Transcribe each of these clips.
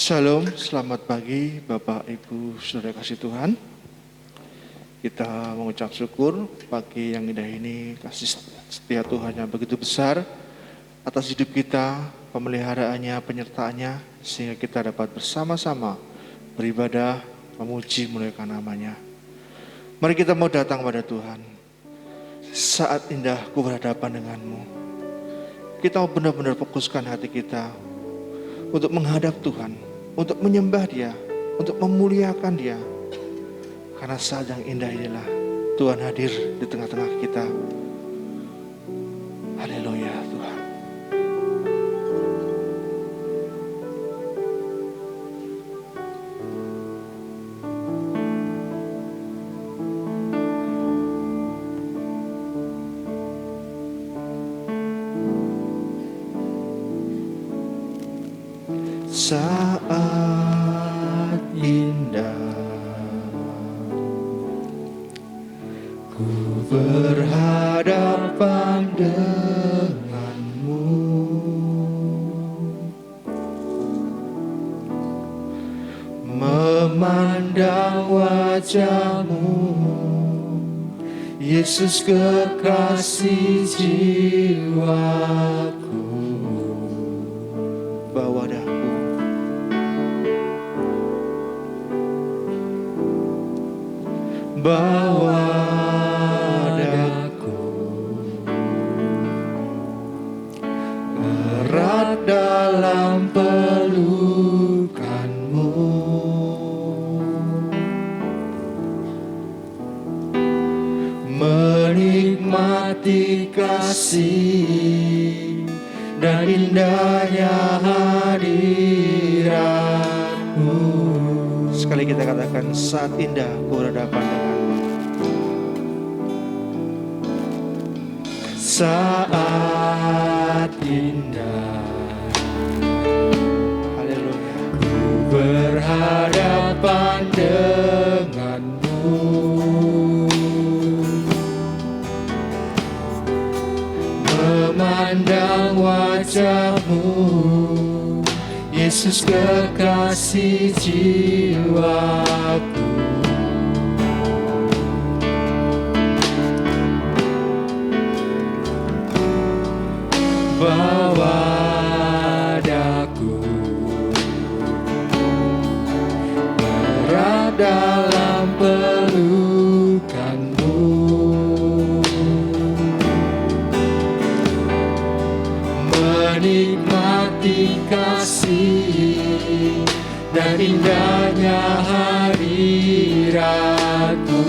Shalom, selamat pagi Bapak Ibu Saudara kasih Tuhan. Kita mengucap syukur pagi yang indah ini, kasih setia Tuhan yang begitu besar atas hidup kita, pemeliharaannya, penyertaannya, sehingga kita dapat bersama-sama beribadah, memuji, memuliakan namanya. Mari kita mau datang pada Tuhan. Saat indah ku berhadapan denganmu. Kita mau benar-benar fokuskan hati kita untuk menghadap Tuhan, untuk menyembah Dia, untuk memuliakan Dia. Karena saat yang indah inilah Tuhan hadir di tengah-tengah kita. Haleluya Tuhan. Saat indah ku berhadapan denganmu, memandang wajahmu, Yesus kekasih jiwaku. Bawa daku, bawa daku erat dalam pelukanmu, menikmati kasih dan indahnya hadiratmu. Sekali kita katakan, saat indah ku berhadapan denganmu. Saat indah, haleluya, ku berhadapan denganmu, memandang wajahmu, Yesus kekasih jiwaku. Bawa daku erat dalam pelukanmu, menikmati kasih dan indahnya hadiratmu.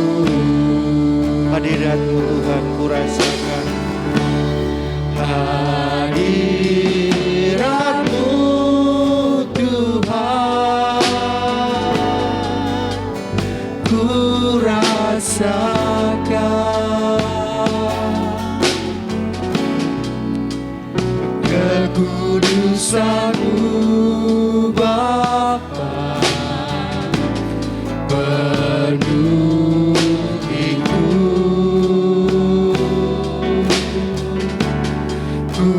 Hadiratmu Tuhan ku rasakan, hadiratmu Tuhan ku rasakan, kekudusan-Mu Bapa penuh hidup, ku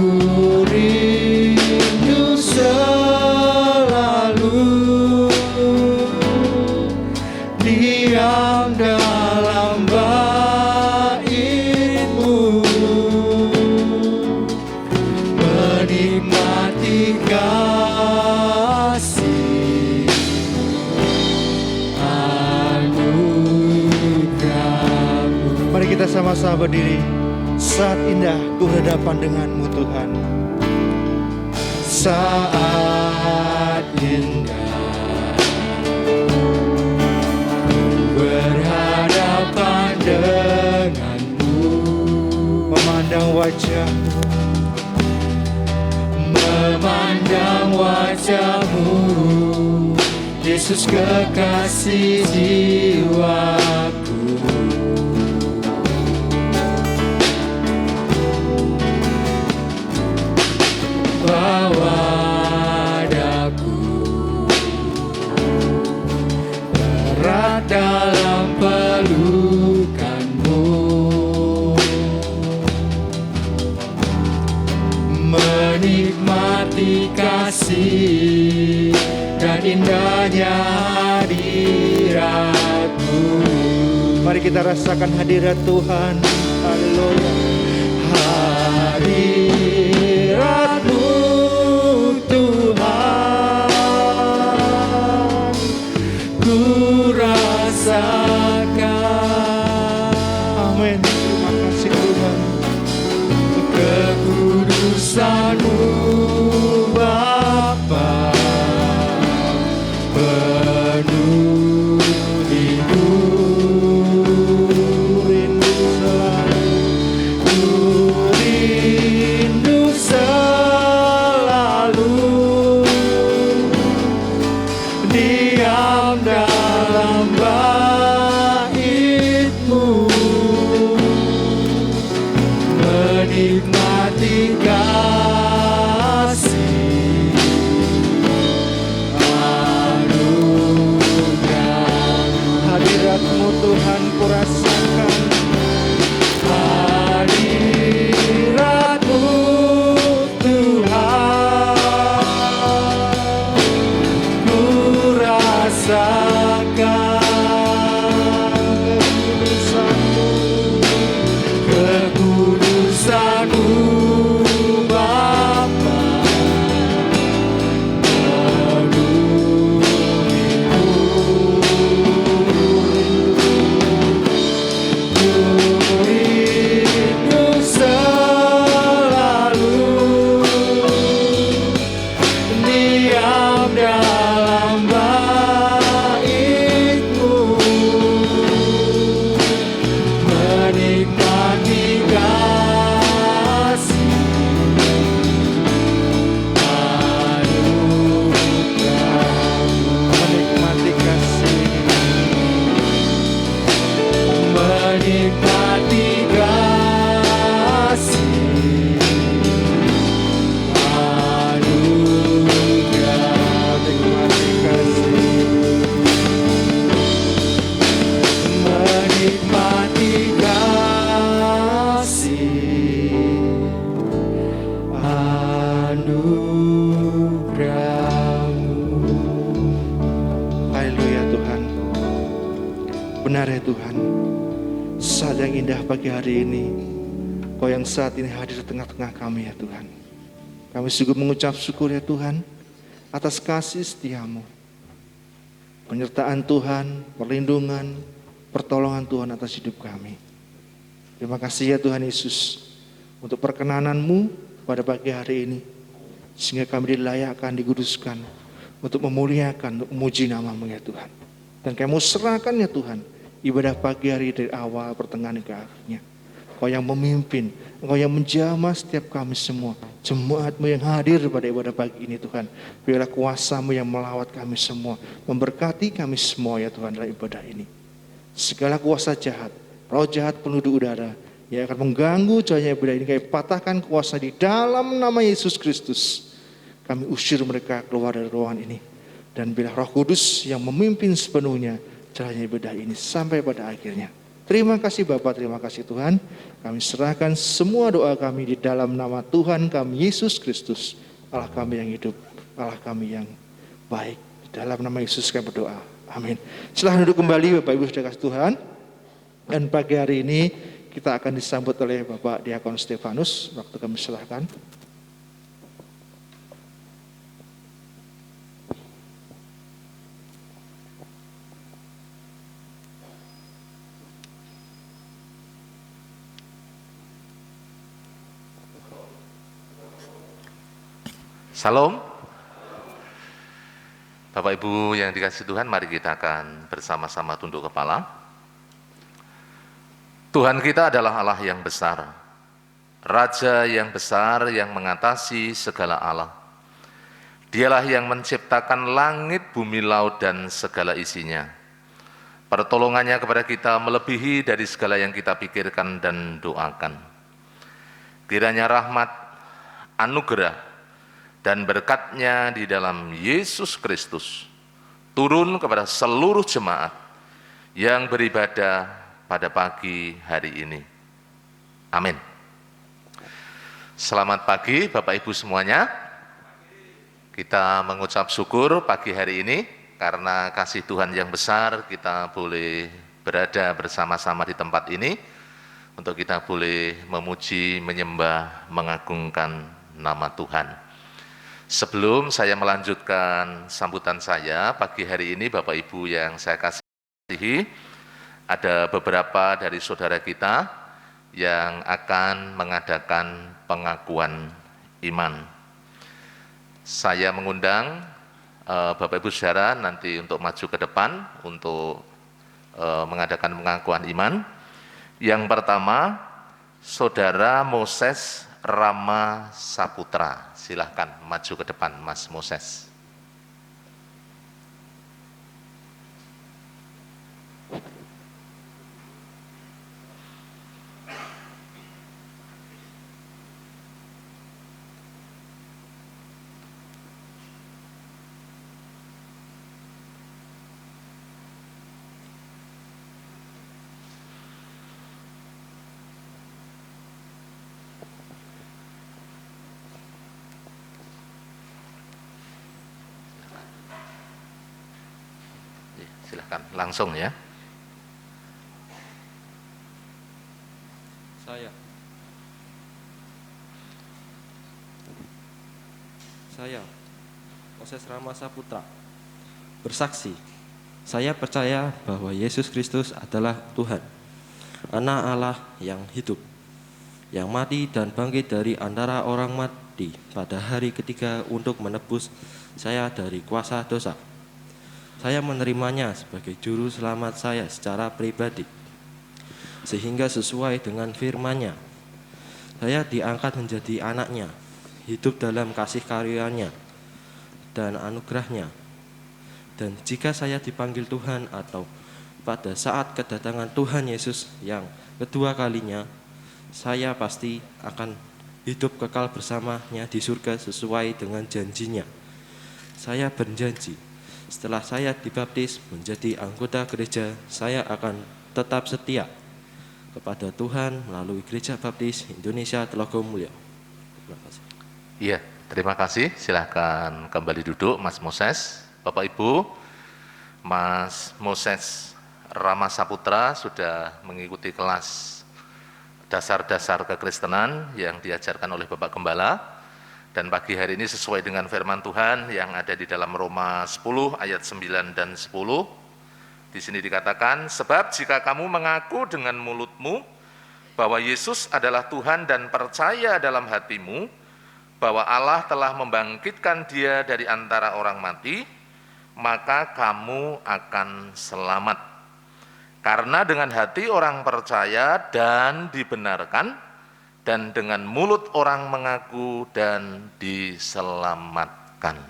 rindu selalu diam dalam bait-Mu, menikmati kasih anugerah-Mu. Mari kita sama-sama berdiri. Saat indah ku berhadapan denganmu Tuhan. Saat indah ku berhadapan denganmu, memandang wajah-Mu, memandang wajah-Mu, Yesus kekasih jiwaku. Bawa daku erat dalam pelukan-Mu, menikmati kasih dan kita rasakan hadirat Tuhan. Haleluya. Hadirat-Mu Tuhan, ku rasakan. Amin. Terima kasih Tuhan. Kekudusan-Mu Bapa, penuh rindu selalu diam dalam bait-Mu, menikmati kasih anugerah. Hadirat-Mu Tuhan ku rasakan. Hadirat-Mu Tuhan, ku rasakan. Kekudusan-Mu Bapa, penuh rindu selalu diam dalam bait-Mu, menikmati kasih anugerah-Mu, menikmati kasih, menikmati kasih anugerah, menikmati kasih, menikmati kasih anugerah-Mu. Haleluya Tuhan. Benar ya Tuhan, saat yang indah pagi hari ini, Kau yang saat ini hadir di tengah-tengah kami ya Tuhan. Kami sungguh mengucap syukur ya Tuhan atas kasih setia-Mu, penyertaan Tuhan, perlindungan, pertolongan Tuhan atas hidup kami. Terima kasih ya Tuhan Yesus untuk perkenanan-Mu pada pagi hari ini, sehingga kami dilayakkan, dikuduskan untuk memuliakan, untuk memuji nama-Mu ya Tuhan. Dan kami serahkan ya Tuhan ibadah pagi hari dari awal, pertengahan ke akhirnya. Kau yang memimpin, Engkau yang menjamah setiap kami semua, jemaat-Mu yang hadir pada ibadah pagi ini Tuhan. Biarlah kuasa-Mu yang melawat kami semua, memberkati kami semua ya Tuhan dalam ibadah ini. Segala kuasa jahat, roh jahat penduduk udara yang akan mengganggu jalannya ibadah ini, kami patahkan kuasa di dalam nama Yesus Kristus. Kami usir mereka keluar dari ruangan ini. Dan biarlah Roh Kudus yang memimpin sepenuhnya jalannya ibadah ini sampai pada akhirnya. Terima kasih Bapa, terima kasih Tuhan. Kami serahkan semua doa kami di dalam nama Tuhan kami Yesus Kristus, Allah kami yang hidup, Allah kami yang baik. Di dalam nama Yesus kami berdoa. Amin. Silahkan duduk kembali Bapak Ibu saudara kasih Tuhan. Dan pagi hari ini kita akan disambut oleh Bapak Diakon Stefanus. Waktu kami silahkan. Salam. Bapak Ibu yang dikasihi Tuhan, mari kita akan bersama-sama tunduk kepala. Tuhan kita adalah Allah yang besar, Raja yang besar yang mengatasi segala Allah. Dialah yang menciptakan langit, bumi, laut, dan segala isinya. Pertolongannya kepada kita melebihi dari segala yang kita pikirkan dan doakan. Kiranya rahmat, anugerah, dan berkat-Nya di dalam Yesus Kristus turun kepada seluruh jemaat yang beribadah pada pagi hari ini. Amin. Selamat pagi Bapak Ibu semuanya. Kita mengucap syukur pagi hari ini karena kasih Tuhan yang besar kita boleh berada bersama-sama di tempat ini, untuk kita boleh memuji, menyembah, mengagungkan nama Tuhan. Sebelum saya melanjutkan sambutan saya pagi hari ini, Bapak Ibu yang saya kasihi, ada beberapa dari saudara kita yang akan mengadakan pengakuan iman. Saya mengundang Bapak Ibu saudara nanti untuk maju ke depan untuk mengadakan pengakuan iman. Yang pertama, Saudara Moses Rama Saputra. Silahkan maju ke depan, Mas Moses. Silahkan langsung ya. Saya, Moses Rama Saputra, bersaksi, saya percaya bahwa Yesus Kristus adalah Tuhan, Anak Allah yang hidup, yang mati dan bangkit dari antara orang mati pada hari ketiga untuk menebus saya dari kuasa dosa. Saya menerimanya sebagai juru selamat saya secara pribadi, sehingga sesuai dengan firman-Nya, saya diangkat menjadi anaknya, hidup dalam kasih karunia-Nya dan anugerah-Nya. Dan jika saya dipanggil Tuhan atau pada saat kedatangan Tuhan Yesus yang kedua kalinya, saya pasti akan hidup kekal bersamanya di surga sesuai dengan janji-Nya. Saya berjanji, setelah saya dibaptis menjadi anggota gereja, saya akan tetap setia kepada Tuhan melalui Gereja Baptis Indonesia Telogomulyo. Terima kasih. Iya, terima kasih. Silahkan kembali duduk, Mas Moses. Bapak Ibu, Mas Moses Rama Saputra sudah mengikuti kelas dasar-dasar kekristenan yang diajarkan oleh Bapak Gembala. Dan pagi hari ini sesuai dengan firman Tuhan yang ada di dalam Roma 10 ayat 9 dan 10. Di sini dikatakan, sebab jika kamu mengaku dengan mulutmu bahwa Yesus adalah Tuhan dan percaya dalam hatimu bahwa Allah telah membangkitkan Dia dari antara orang mati, maka kamu akan selamat. Karena dengan hati orang percaya dan dibenarkan, dan dengan mulut orang mengaku dan diselamatkan.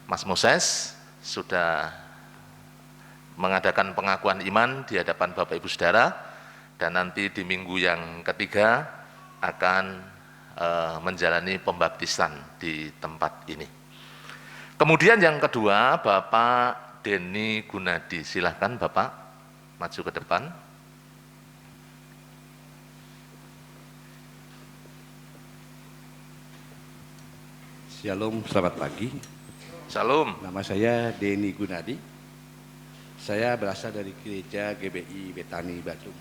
Mas Moses sudah mengadakan pengakuan iman di hadapan Bapak Ibu Saudara, dan nanti di minggu yang ketiga akan menjalani pembaptisan di tempat ini. Kemudian yang kedua, Bapak Denny Gunadi. Silahkan Bapak maju ke depan. Shalom, selamat pagi. Shalom. Nama saya Denny Gunadi. Saya berasal dari gereja GBI Betani Badung.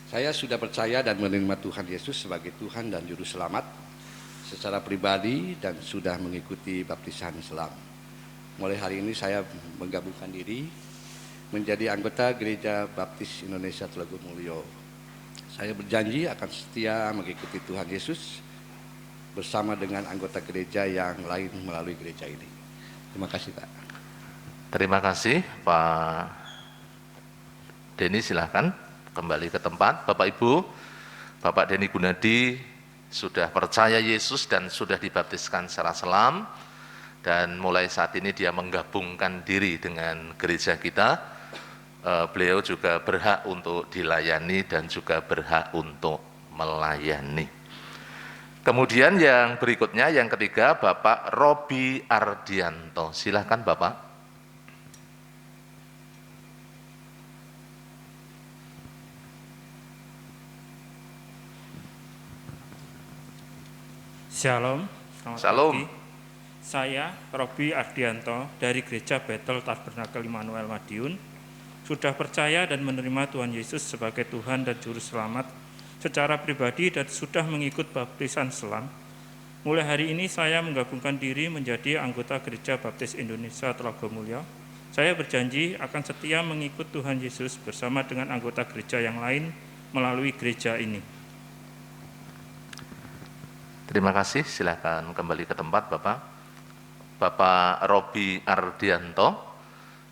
Saya sudah percaya dan menerima Tuhan Yesus sebagai Tuhan dan Juru Selamat secara pribadi dan sudah mengikuti baptisan selam. Mulai hari ini saya menggabungkan diri menjadi anggota Gereja Baptis Indonesia Telogomulyo. Saya berjanji akan setia mengikuti Tuhan Yesus bersama dengan anggota gereja yang lain melalui gereja ini. Terima kasih, Pak. Terima kasih, Pak Denny. Silahkan kembali ke tempat. Bapak Ibu, Bapak Denny Gunadi sudah percaya Yesus dan sudah dibaptiskan secara selam, dan mulai saat ini dia menggabungkan diri dengan gereja kita. Beliau juga berhak untuk dilayani dan juga berhak untuk melayani. Kemudian yang berikutnya, yang ketiga, Bapak Robi Ardianto. Silahkan Bapak. Shalom, selamat Shalom. pagi. Saya Robi Ardianto dari Gereja Bethel Tabernakel Immanuel Madiun. sudah percaya dan menerima Tuhan Yesus sebagai Tuhan dan Juru Selamat secara pribadi dan sudah mengikut baptisan selam. Mulai hari ini saya menggabungkan diri menjadi anggota Gereja Baptis Indonesia Telogomulyo. Saya berjanji akan setia mengikut Tuhan Yesus bersama dengan anggota gereja yang lain melalui gereja ini. Terima kasih, silakan kembali ke tempat Bapak. Bapak Robi Ardianto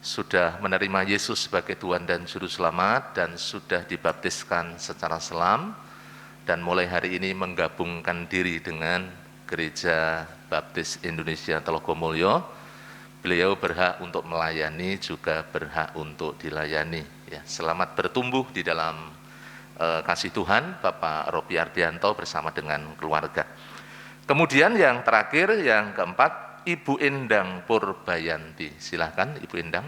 sudah menerima Yesus sebagai Tuhan dan Juru Selamat dan sudah dibaptiskan secara selam dan mulai hari ini menggabungkan diri dengan Gereja Baptis Indonesia Telogomulyo. Beliau berhak untuk melayani, juga berhak untuk dilayani. Ya, selamat bertumbuh di dalam kasih Tuhan, Bapak Robi Ardianto bersama dengan keluarga. Kemudian yang terakhir, yang keempat, Ibu Endang Purbayanti. Silahkan Ibu Endang.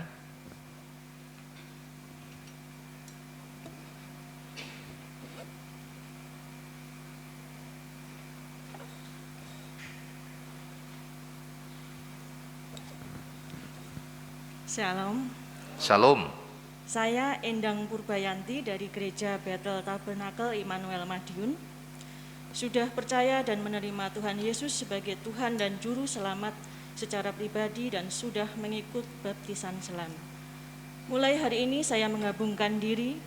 Shalom. Shalom. Saya Endang Purbayanti dari Gereja Bethel Tabernakel Immanuel Madiun. Sudah percaya dan menerima Tuhan Yesus sebagai Tuhan dan Juru Selamat secara pribadi dan sudah mengikut baptisan selam. Mulai hari ini saya menggabungkan diri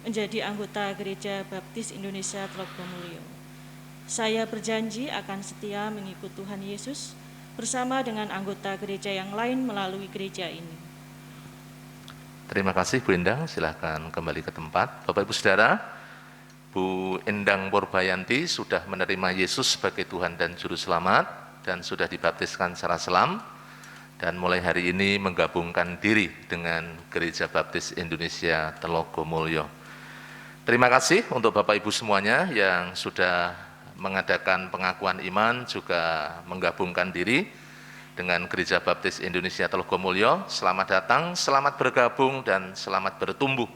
menjadi anggota Gereja Baptis Indonesia Telogomulyo. Saya berjanji akan setia mengikut Tuhan Yesus bersama dengan anggota gereja yang lain melalui gereja ini. Terima kasih Bu Endang, silahkan kembali ke tempat. Bapak Ibu Saudara, Bu Endang Purbayanti sudah menerima Yesus sebagai Tuhan dan Juru Selamat dan sudah dibaptiskan secara selam dan mulai hari ini menggabungkan diri dengan Gereja Baptis Indonesia Telogomulyo. Terima kasih untuk Bapak Ibu semuanya yang sudah mengadakan pengakuan iman, juga menggabungkan diri dengan Gereja Baptis Indonesia Telogomulyo. Selamat datang, selamat bergabung, dan selamat bertumbuh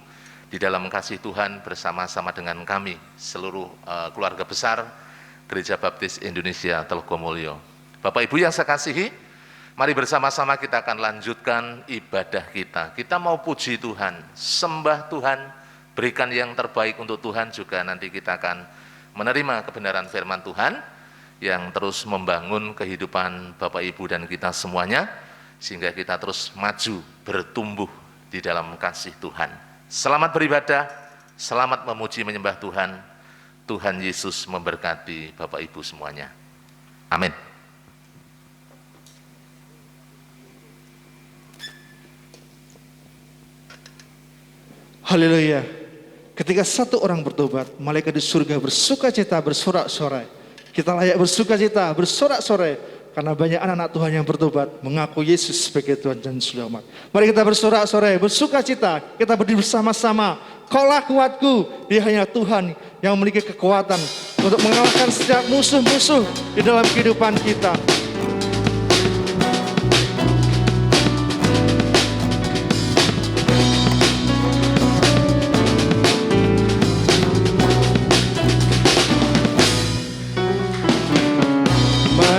di dalam kasih Tuhan bersama-sama dengan kami, seluruh keluarga besar Gereja Baptis Indonesia Telogomulyo. Bapak Ibu yang saya kasihi, mari bersama-sama kita akan lanjutkan ibadah kita. Kita mau puji Tuhan, sembah Tuhan, berikan yang terbaik untuk Tuhan, juga nanti kita akan menerima kebenaran firman Tuhan yang terus membangun kehidupan Bapak Ibu dan kita semuanya, sehingga kita terus maju, bertumbuh di dalam kasih Tuhan. Selamat beribadah, selamat memuji menyembah Tuhan. Tuhan Yesus memberkati Bapak Ibu semuanya. Amin. Haleluya. Ketika satu orang bertobat, malaikat di surga bersukacita, bersorak-sorai. Kita layak bersukacita, bersorak-sorai, karena banyak anak-anak Tuhan yang bertobat, mengaku Yesus sebagai Tuhan dan Selamat. Mari kita bersorak-sorai, bersukacita, kita berdiri bersama-sama. Kaulah kuatku, dia hanya Tuhan yang memiliki kekuatan untuk mengalahkan setiap musuh-musuh di dalam kehidupan kita.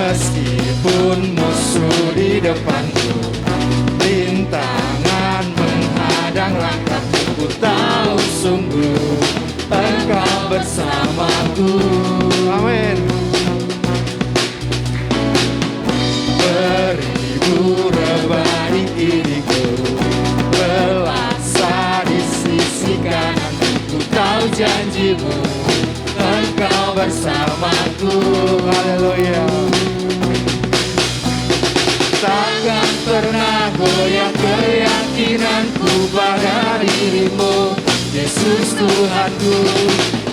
Meskipun musuh di depanku, rintangan menghadang langkahku, ku tahu sungguh Engkau bersamaku. Amin. Beribu rebah di kiriku, belasa di sisi kananku, ku tahu janjimu, Engkau bersamaku. Haleluya. Takkan pernah goyah keyakinanku pada dirimu, Yesus Tuhanku.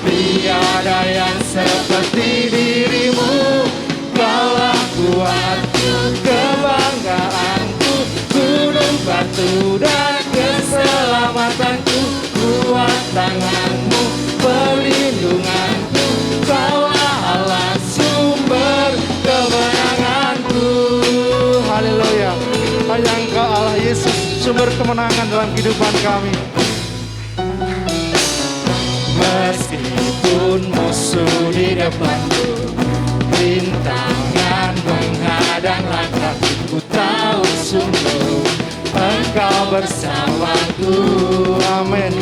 Tiada yang seperti dirimu, Kaulah kuatku, kebanggaanku, gunung batu dan keselamatanku, kuat tanganmu, perlindunganku, Kaulah Allah sumber kemenanganku. Haleluya. Hanya Engkau Allah Yesus, sumber kemenangan dalam kehidupan kami. Meskipun musuh di depanku, rintangan menghadang langkahku, ku tahu sungguh Engkau Engkau bersamaku. Amin.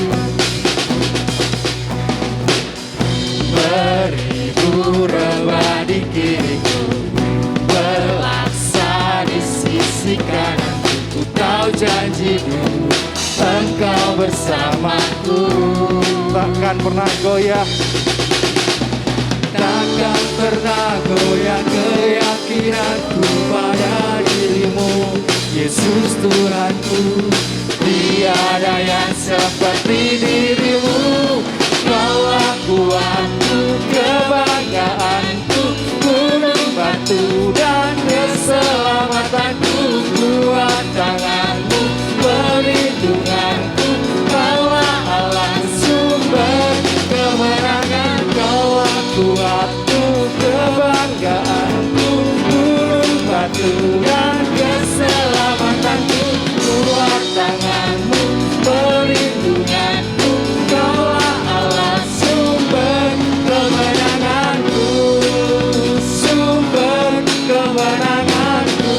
Beribu rebah di kiriku, berlaksa di sisi kananku. Ku tahu janjimu, Engkau bersamaku. Takkan pernah goyah, takkan pernah goyah keyakinanku pada dirimu, Yesus Tuhanku. Tiada yang seperti dirimu. Kaulah kuatku, kebanggaanku, gunung batu dan keselamatanku. Kuat tanganmu, perlindunganku. Kaulah Allah, sumber kemenangan. Kaulah kuatku, kebanggaanku, gunung batu dan keselamatanku. Kuat tanganmu, perlindunganku. Kaulah Allah, sumber kemenanganku, sumber kemenanganku,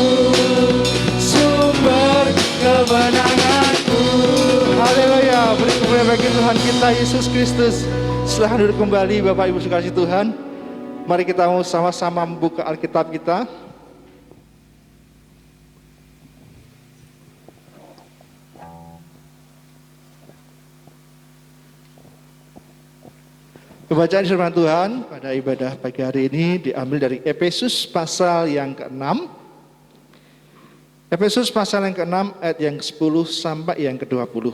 sumber kemenanganku. Haleluya, beri kemuliaan bagi Tuhan kita Yesus Kristus. Silahkan duduk kembali Bapak Ibu sekalian Tuhan. Mari kita mau sama-sama membuka Alkitab kita. Pembacaan firman Tuhan pada ibadah pagi hari ini diambil dari Efesus pasal yang ke-6. Efesus pasal yang ke-6 ayat yang ke-10 sampai yang ke-20.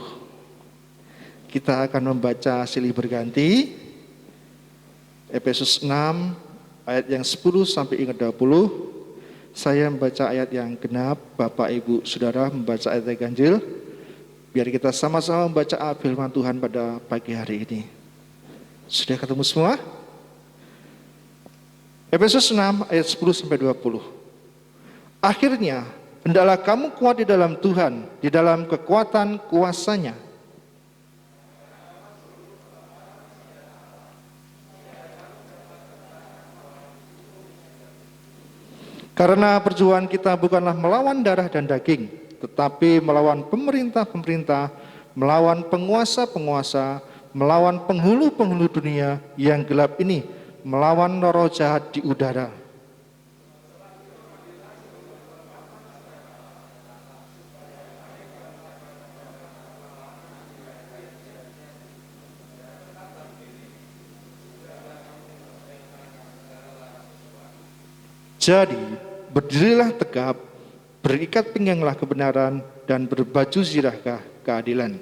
Kita akan membaca silih berganti. Efesus 6 ayat yang 10 sampai yang ke-20. Saya membaca ayat yang genap, Bapak Ibu Saudara membaca ayat yang ganjil. Biar kita sama-sama membaca firman Tuhan pada pagi hari ini. Sudah ketemu semua? Efesus 6 ayat 10 sampai 20. Akhirnya, hendaklah kamu kuat di dalam Tuhan, di dalam kekuatan kuasa-Nya. Karena perjuangan kita bukanlah melawan darah dan daging, tetapi melawan pemerintah-pemerintah, melawan penguasa-penguasa, melawan penghulu-penghulu dunia yang gelap ini, melawan roh jahat di udara. Jadi, berdirilah tegap, berikat pingganglah kebenaran, dan berbaju zirahkah keadilan.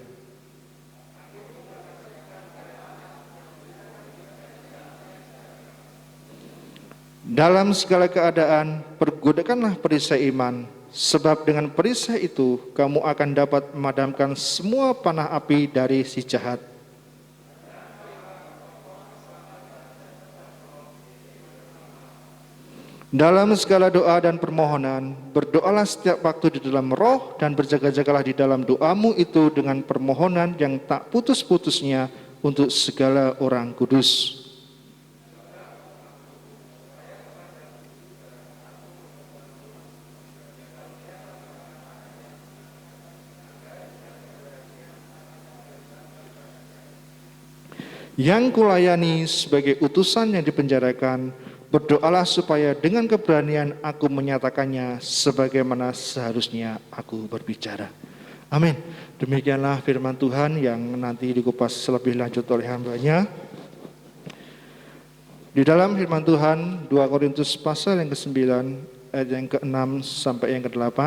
Dalam segala keadaan, pergunakanlah perisai iman, sebab dengan perisai itu kamu akan dapat memadamkan semua panah api dari si jahat. Dalam segala doa dan permohonan, berdoalah setiap waktu di dalam roh dan berjaga-jagalah di dalam doamu itu dengan permohonan yang tak putus-putusnya untuk segala orang kudus. Yang kulayani sebagai utusan yang dipenjarakan, berdoalah supaya dengan keberanian aku menyatakannya sebagaimana seharusnya aku berbicara. Amin. Demikianlah firman Tuhan yang nanti dikupas lebih lanjut oleh hamba-Nya. Di dalam firman Tuhan 2 Korintus pasal yang ke-9 ayat yang ke-6 sampai yang ke-8,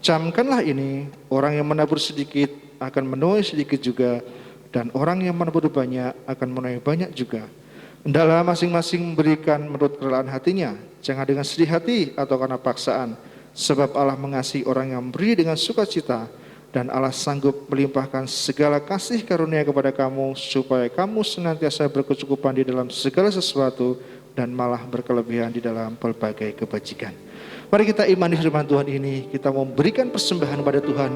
camkanlah ini, orang yang menabur sedikit akan menuai sedikit juga, dan orang yang menabur banyak akan menuai banyak juga. Hendaklah masing-masing memberikan menurut kerelaan hatinya, jangan dengan sedih hati atau karena paksaan, sebab Allah mengasihi orang yang memberi dengan sukacita, dan Allah sanggup melimpahkan segala kasih karunia kepada kamu, supaya kamu senantiasa berkecukupan di dalam segala sesuatu, dan malah berkelebihan di dalam pelbagai kebajikan. Mari kita imani firman Tuhan ini, kita memberikan persembahan pada Tuhan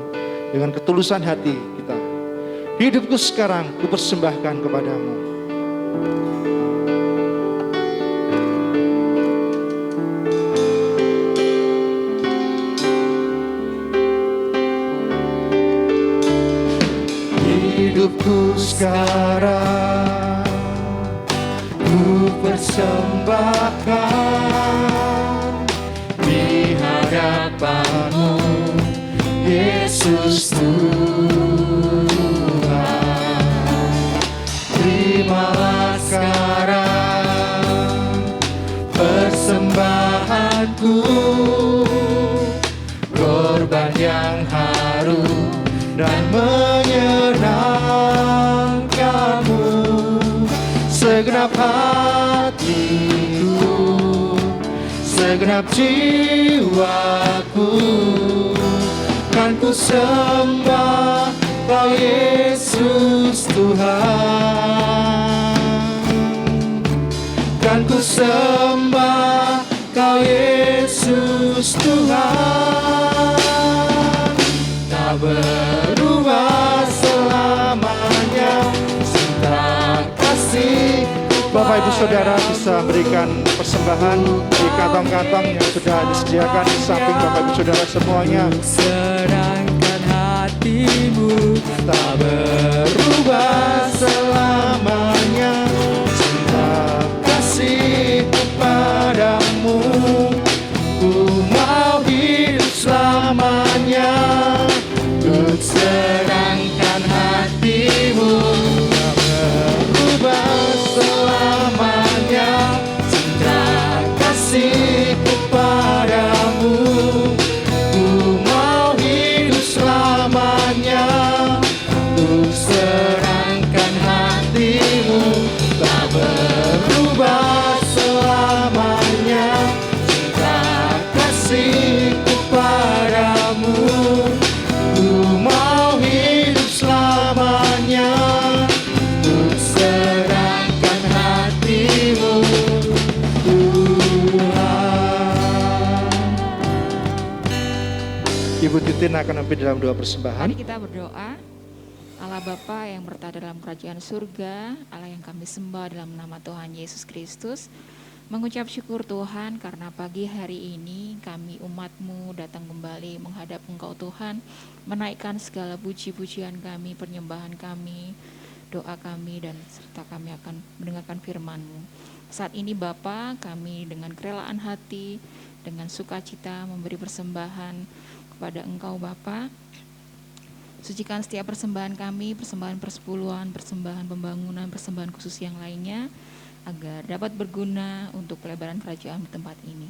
dengan ketulusan hati kita. Hidupku sekarang kupersembahkan kepadamu. hidupku sekarang ku persembahkan di hadapan-Mu, Yesus Tuhan. Terimalah sekarang persembahanku, korban yang harum dan menyenangkan-Mu. Segenap hatiku, segenap jiwaku, kan ku sembah Kau Yesus Tuhan. Kan ku sembah Kau Yesus Tuhan. Tak berubah selamanya cinta kasih. Bapak Ibu Saudara bisa berikan persembahan di kantong-kantong yang sudah disediakan di samping Bapak Ibu Saudara semuanya. Serahkan hatimu, Tak berubah selamanya cinta kasih kepadamu. Ku mau hidup selamanya untuk serahkan hatimu. Tak berubah selamanya cinta kasih kepadamu. Ku mau hidup selamanya untuk serahkan hatimu. Tak berubah selamanya cinta kasih kepadamu. Ku mau hidup selamanya untuk serahkan hatimu, Tuhan. Ibu Titin akan memimpin dalam doa persembahan. Mari kita berdoa. Allah Bapa yang berada dalam kerajaan surga, Allah yang kami sembah dalam nama Tuhan Yesus Kristus, mengucap syukur Tuhan karena pagi hari ini kami umat-Mu datang kembali menghadap Engkau Tuhan, menaikkan segala puji-pujian kami, penyembahan kami, doa kami, dan serta kami akan mendengarkan firman-Mu. Saat ini Bapa, kami dengan kerelaan hati, dengan sukacita memberi persembahan kepada Engkau Bapa. Sucikan setiap persembahan kami, persembahan persepuluhan, persembahan pembangunan, persembahan khusus yang lainnya, agar dapat berguna untuk pelebaran kerajaan di tempat ini.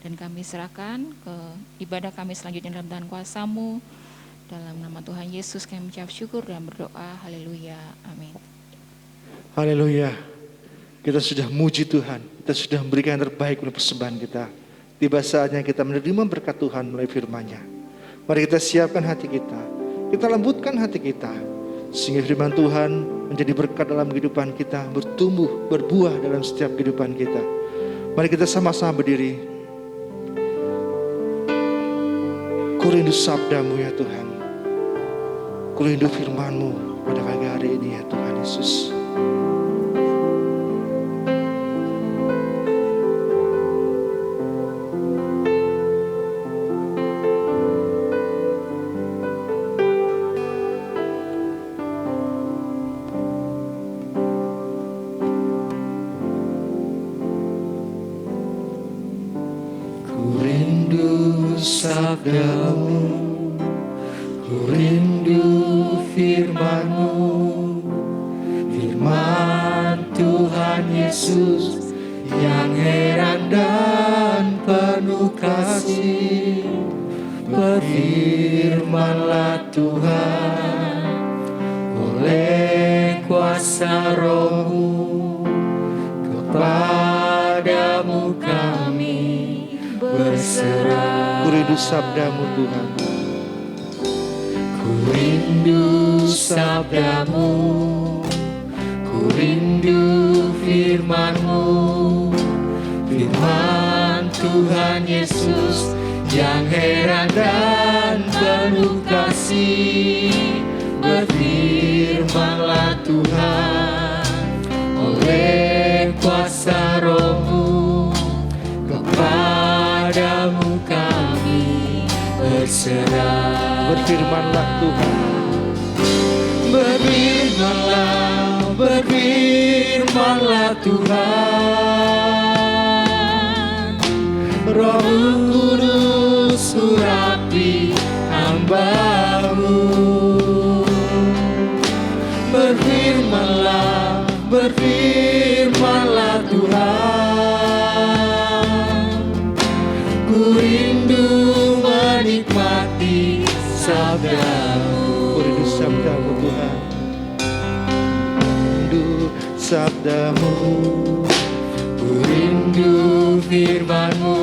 Dan kami serahkan ke ibadah kami selanjutnya dalam tangan kuasa-Mu. Dalam nama Tuhan Yesus kami mengucap syukur dan berdoa. Haleluya. Amin. Haleluya. Kita sudah muji Tuhan, kita sudah memberikan yang terbaik untuk persembahan kita. Tiba saatnya kita menerima berkat Tuhan melalui firman-Nya. Mari kita siapkan hati kita lembutkan hati kita, sehingga firman Tuhan menjadi berkat dalam kehidupan kita, bertumbuh, berbuah dalam setiap kehidupan kita. Mari kita sama-sama berdiri. Ku rindu sabda-Mu ya Tuhan. Ku rindu firman-Mu pada pagi hari ini ya Tuhan Yesus. Sabda-Mu, ku rindu firman-Mu, firman Tuhan Yesus yang heran dan penuh kasih. Berfirmanlah Tuhan oleh kuasa Roh-Mu, kepadamu kami berserah. Ku rindu sabda-Mu Tuhan. Ku rindu sabda-Mu, ku rindu firman-Mu, firman Tuhan Yesus yang heran dan penuh kasih. Berfirmanlah Tuhan oleh kuasa Roh-Mu, kepadamu kami berserah. Berfirmanlah Tuhan, berfirman berfirmanlah Tuhan. Roh Kudus urapi hamba-Mu. Berfirmanlah, berfirmanlah Tuhan. Ku rindu menikmati sabda-Mu. Rindu sabda-Mu Tuhan, rindu sabda-Mu. Ku rindu firman-Mu,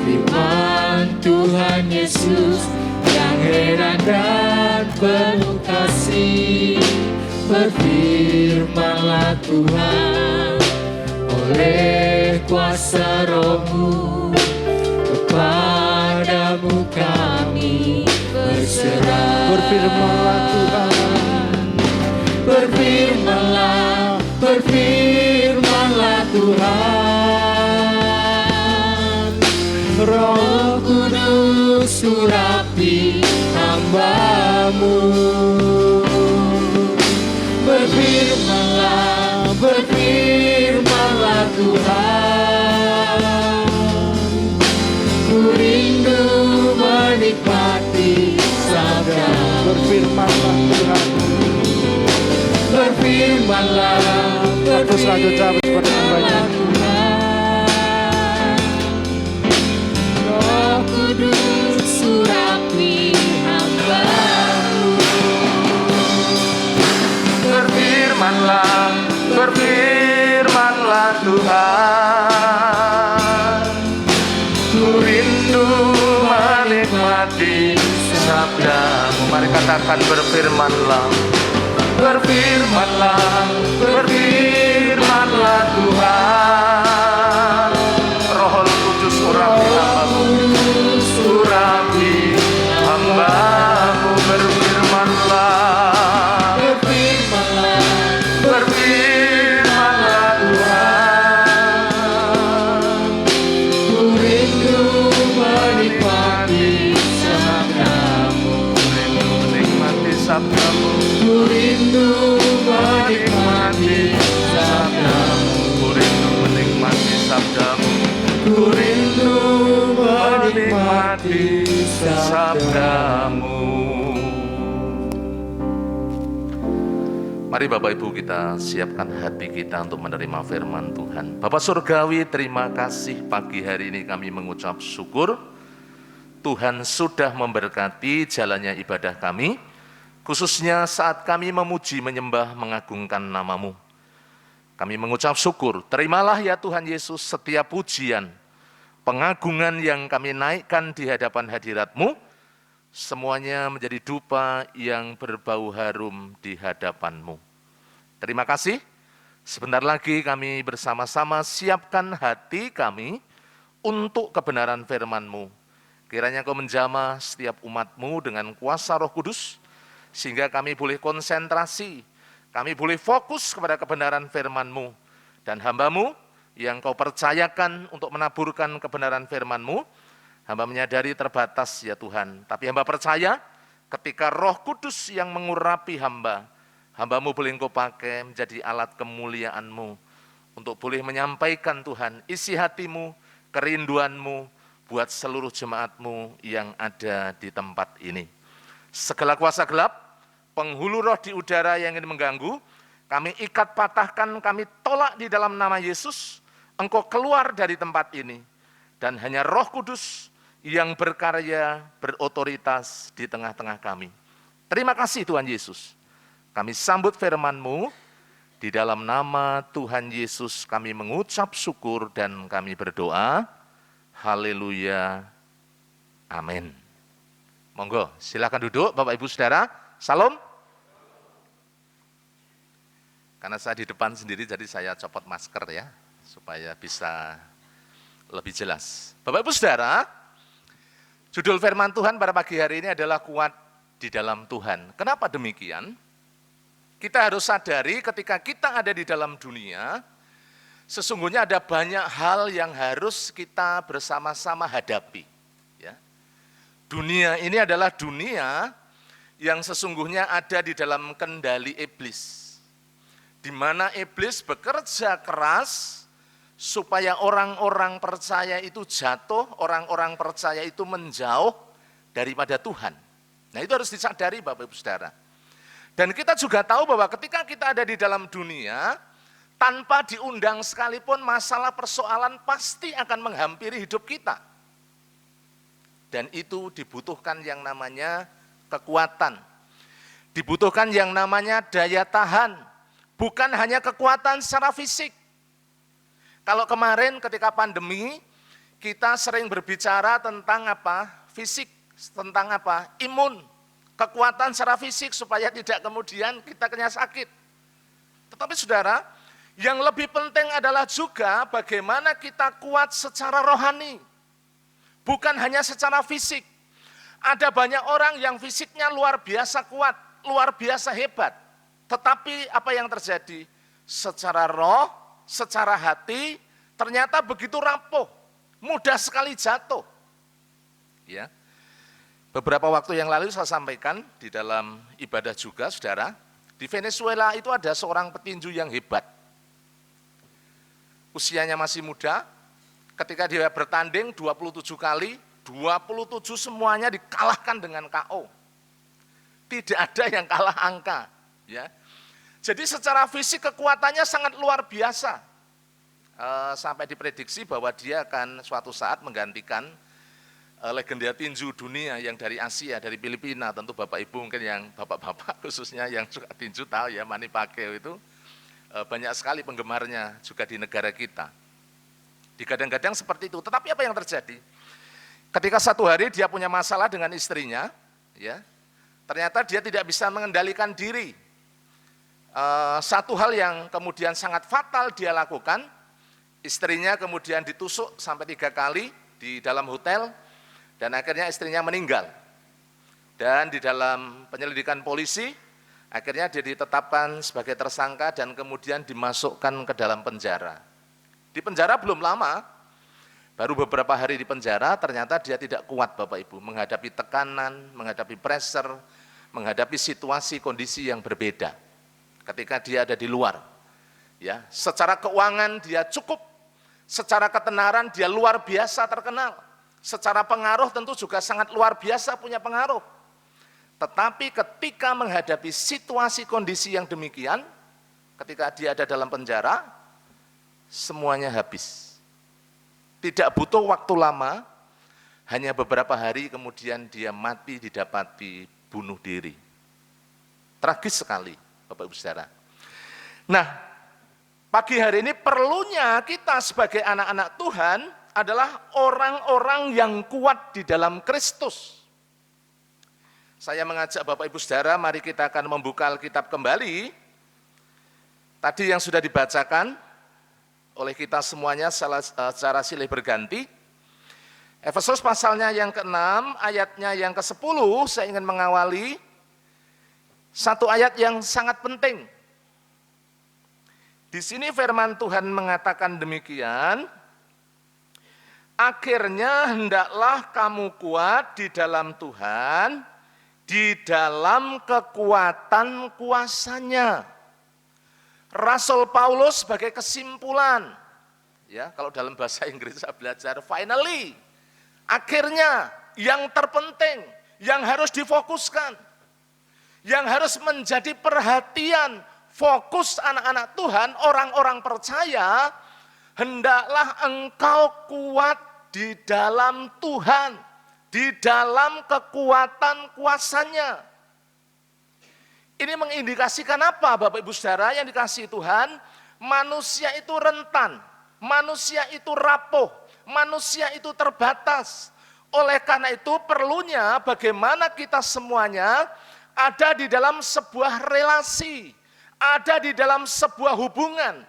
firman Tuhan Yesus yang heran dan penuh kasih. Berfirmanlah Tuhan, oleh kuasa Roh-Mu, kepadamu kami berserah. Berfirmanlah Tuhan, Berfirmanlah, berfirmanlah Tuhan. Roh Kudus urapi hamba-Mu. Berfirmanlah, berfirmanlah Tuhan. Ku rindu menikmati sabda. berfirmanlah Tuhan. Berfirmanlah, Terus lanjut jawab kepada hamba-Nya. Roh Kudus urapi hamba-Mu. Berfirmanlah, berfirmanlah Tuhan. Ku rindu menikmati sabda-Mu. Mari katakan berfirmanlah. Berfirmanlah, berfirmanlah Tuhan. Roh Kudus urapi hamba-Mu, urapi hamba-Mu. Berfirmanlah, Berfirmanlah, berfirmanlah Tuhan. ku rindu menikmati sabda-Mu. Rindu menikmati sabda-Mu, Ku rindu menikmati sabda-Mu. Ku rindu menikmati sabda-Mu, Ku rindu menikmati sabda-Mu. Mari Bapak Ibu kita siapkan hati kita untuk menerima firman Tuhan. Bapak Surgawi, terima kasih pagi hari ini kami mengucap syukur. Tuhan sudah memberkati jalannya ibadah kami, khususnya saat kami memuji, menyembah, mengagungkan nama-Mu. Kami mengucap syukur, terimalah ya Tuhan Yesus setiap pujian, pengagungan yang kami naikkan di hadapan hadirat-Mu, semuanya menjadi dupa yang berbau harum di hadapan-Mu. Terima kasih, sebentar lagi kami bersama-sama siapkan hati kami untuk kebenaran firman-Mu. Kiranya Kau menjamah setiap umat-Mu dengan kuasa Roh Kudus, sehingga kami boleh konsentrasi, kami boleh fokus kepada kebenaran firman-Mu. Dan hamba-Mu yang Kau percayakan untuk menaburkan kebenaran firman-Mu, hamba menyadari terbatas ya Tuhan. Tapi hamba percaya ketika Roh Kudus yang mengurapi hamba, hamba-Mu boleh Engkau pakai menjadi alat kemuliaan-Mu, untuk boleh menyampaikan Tuhan isi hati-Mu, kerinduan-Mu, buat seluruh jemaat-Mu yang ada di tempat ini. Segala kuasa gelap, penghulu roh di udara yang ingin mengganggu, kami ikat patahkan, kami tolak di dalam nama Yesus. Engkau keluar dari tempat ini, dan hanya Roh Kudus yang berkarya, berotoritas di tengah-tengah kami. Terima kasih Tuhan Yesus. Kami sambut firman-Mu, di dalam nama Tuhan Yesus kami mengucap syukur dan kami berdoa. Haleluya. Amin. Monggo, silakan duduk Bapak Ibu Saudara. Salam. Karena saya di depan sendiri, jadi saya copot masker ya, supaya bisa lebih jelas. Bapak Ibu Saudara, judul firman Tuhan pada pagi hari ini adalah kuat di dalam Tuhan. Kenapa demikian? Kita harus sadari ketika kita ada di dalam dunia, sesungguhnya ada banyak hal yang harus kita bersama-sama hadapi. Ya. Dunia ini adalah dunia yang sesungguhnya ada di dalam kendali iblis. di mana iblis bekerja keras supaya orang-orang percaya itu jatuh, orang-orang percaya itu menjauh daripada Tuhan. Nah, itu harus disadari Bapak Ibu Saudara. Dan kita juga tahu bahwa ketika kita ada di dalam dunia, tanpa diundang sekalipun masalah persoalan pasti akan menghampiri hidup kita. Dan itu dibutuhkan yang namanya kekuatan. Dibutuhkan yang namanya daya tahan. Bukan hanya kekuatan secara fisik. Kalau kemarin ketika pandemi, kita sering berbicara tentang apa? Fisik, tentang apa? Imun, kekuatan secara fisik supaya tidak kemudian kita kena sakit. Tetapi saudara, yang lebih penting adalah juga bagaimana kita kuat secara rohani. Bukan hanya secara fisik. Ada banyak orang yang fisiknya luar biasa kuat, luar biasa hebat. Tetapi apa yang terjadi? Secara roh, secara hati, ternyata begitu rapuh, mudah sekali jatuh. Ya. Beberapa waktu yang lalu saya sampaikan di dalam ibadah juga, saudara, di Venezuela itu ada seorang petinju yang hebat. Usianya masih muda, ketika dia bertanding 27 kali, 27 semuanya dikalahkan dengan KO. Tidak ada yang kalah angka. Ya, jadi secara fisik kekuatannya sangat luar biasa, sampai diprediksi bahwa dia akan suatu saat menggantikan legenda tinju dunia yang dari Asia, dari Filipina. Tentu Bapak Ibu mungkin yang bapak-bapak khususnya yang suka tinju tahu ya, Manny Pacquiao itu banyak sekali penggemarnya juga di negara kita. Digadang-gadang seperti itu. Tetapi apa yang terjadi? Ketika satu hari dia punya masalah dengan istrinya, ya, ternyata dia tidak bisa mengendalikan diri. Satu hal yang kemudian sangat fatal dia lakukan, istrinya kemudian ditusuk sampai 3 kali di dalam hotel, dan akhirnya istrinya meninggal. Dan di dalam penyelidikan polisi, akhirnya dia ditetapkan sebagai tersangka dan kemudian dimasukkan ke dalam penjara. Di penjara belum lama, baru beberapa hari di penjara, ternyata dia tidak kuat Bapak Ibu, menghadapi tekanan, menghadapi pressure, menghadapi situasi kondisi yang berbeda. Ketika dia ada di luar, ya, secara keuangan dia cukup, secara ketenaran dia luar biasa terkenal, secara pengaruh tentu juga sangat luar biasa punya pengaruh. Tetapi ketika menghadapi situasi kondisi yang demikian, ketika dia ada dalam penjara, semuanya habis. Tidak butuh waktu lama, hanya beberapa hari kemudian dia mati didapati bunuh diri. Tragis sekali. Bapak Ibu Saudara. Nah, pagi hari ini perlunya kita sebagai anak-anak Tuhan adalah orang-orang yang kuat di dalam Kristus. Saya mengajak Bapak Ibu Saudara, mari kita akan membuka Alkitab kembali. Tadi yang sudah dibacakan oleh kita semuanya secara silih berganti. Efesus pasalnya yang ke-6, ayatnya yang ke-10, saya ingin mengawali satu ayat yang sangat penting. Di sini firman Tuhan mengatakan demikian, akhirnya hendaklah kamu kuat di dalam Tuhan, di dalam kekuatan kuasanya. Rasul Paulus sebagai kesimpulan, ya, kalau dalam bahasa Inggris saya belajar, finally, akhirnya, yang terpenting, yang harus difokuskan, yang harus menjadi perhatian, fokus anak-anak Tuhan, orang-orang percaya, hendaklah engkau kuat di dalam Tuhan, di dalam kekuatan kuasanya. Ini mengindikasikan apa Bapak Ibu Saudara yang dikasihi Tuhan? Manusia itu rentan, manusia itu rapuh, manusia itu terbatas. Oleh karena itu perlunya bagaimana kita semuanya ada di dalam sebuah relasi, ada di dalam sebuah hubungan.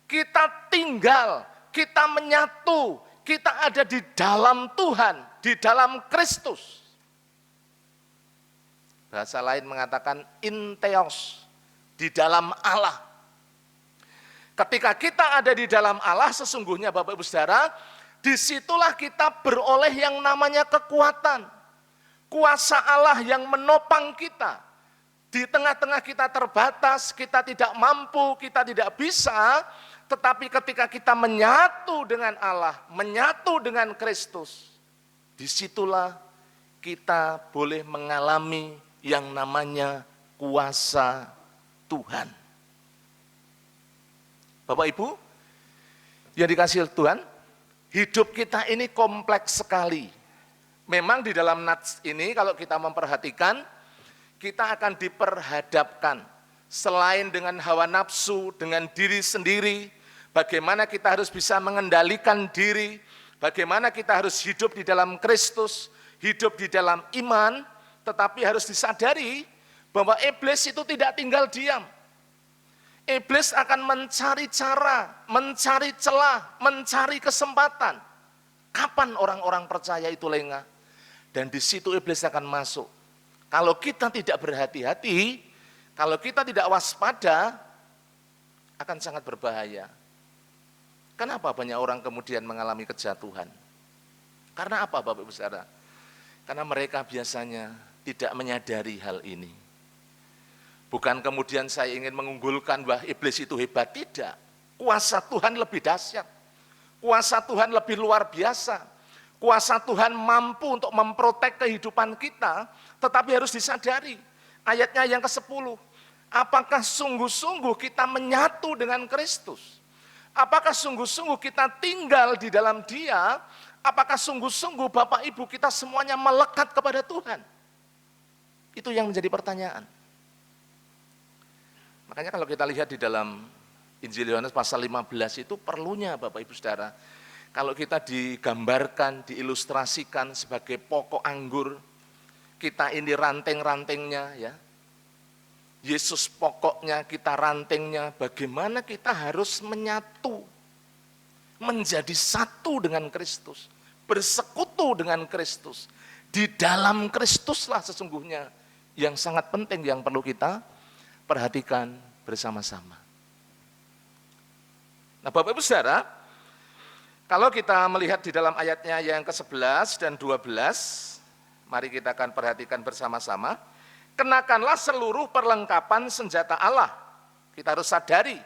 Kita tinggal, kita menyatu, kita ada di dalam Tuhan, di dalam Kristus. Bahasa lain mengatakan inteos, di dalam Allah. Ketika kita ada di dalam Allah, sesungguhnya Bapak Ibu Saudara, disitulah kita beroleh yang namanya kekuatan. Kuasa Allah yang menopang kita. Di tengah-tengah kita terbatas, kita tidak mampu, kita tidak bisa, tetapi ketika kita menyatu dengan Allah, menyatu dengan Kristus, disitulah kita boleh mengalami yang namanya kuasa Tuhan. Bapak Ibu, yang dikasihi Tuhan, hidup kita ini kompleks sekali. Memang di dalam nats ini kalau kita memperhatikan, kita akan diperhadapkan selain dengan hawa nafsu, dengan diri sendiri, bagaimana kita harus bisa mengendalikan diri, bagaimana kita harus hidup di dalam Kristus, hidup di dalam iman, tetapi harus disadari bahwa iblis itu tidak tinggal diam. Iblis akan mencari cara, mencari celah, mencari kesempatan. Kapan orang-orang percaya itu lengah? Dan di situ iblis akan masuk. Kalau kita tidak berhati-hati, kalau kita tidak waspada, akan sangat berbahaya. Kenapa banyak orang kemudian mengalami kejatuhan? Karena apa Bapak Ibu Saudara? Karena mereka biasanya tidak menyadari hal ini. Bukan kemudian saya ingin mengunggulkan bahwa iblis itu hebat, tidak. Kuasa Tuhan lebih dahsyat. Kuasa Tuhan lebih luar biasa. Kuasa Tuhan mampu untuk memprotek kehidupan kita, tetapi harus disadari. Ayatnya yang ke-10, apakah sungguh-sungguh kita menyatu dengan Kristus? Apakah sungguh-sungguh kita tinggal di dalam Dia? Apakah sungguh-sungguh Bapak Ibu kita semuanya melekat kepada Tuhan? Itu yang menjadi pertanyaan. Makanya kalau kita lihat di dalam Injil Yohanes pasal 15 itu perlunya Bapak Ibu Saudara, kalau kita digambarkan, diilustrasikan sebagai pokok anggur, kita ini ranting-rantingnya ya. Yesus pokoknya, kita rantingnya, bagaimana kita harus menyatu, menjadi satu dengan Kristus, bersekutu dengan Kristus. Di dalam Kristuslah sesungguhnya yang sangat penting yang perlu kita perhatikan bersama-sama. Nah Bapak Ibu Saudara, kalau kita melihat di dalam ayatnya yang ke-11 dan 12, mari kita akan perhatikan bersama-sama. Kenakanlah seluruh perlengkapan senjata Allah. Kita harus sadari,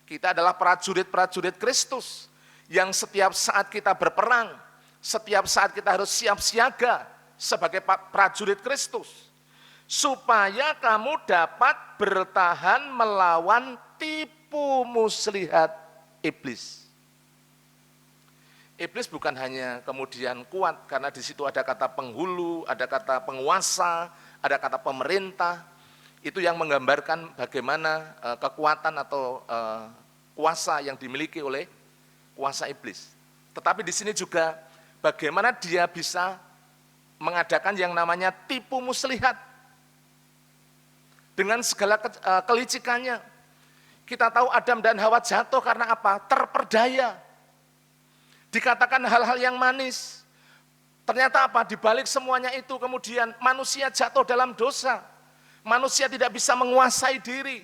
kita adalah prajurit-prajurit Kristus, yang setiap saat kita berperang, setiap saat kita harus siap siaga sebagai prajurit Kristus. Supaya kamu dapat bertahan melawan tipu muslihat iblis. Iblis bukan hanya kemudian kuat, karena di situ ada kata penghulu, ada kata penguasa, ada kata pemerintah. Itu yang menggambarkan bagaimana kekuatan atau kuasa yang dimiliki oleh kuasa iblis. Tetapi di sini juga bagaimana dia bisa mengadakan yang namanya tipu muslihat. Dengan segala kelicikannya. Kita tahu Adam dan Hawa jatuh karena apa? Terperdaya. Dikatakan hal-hal yang manis. Ternyata apa? Di balik semuanya itu kemudian manusia jatuh dalam dosa. Manusia tidak bisa menguasai diri.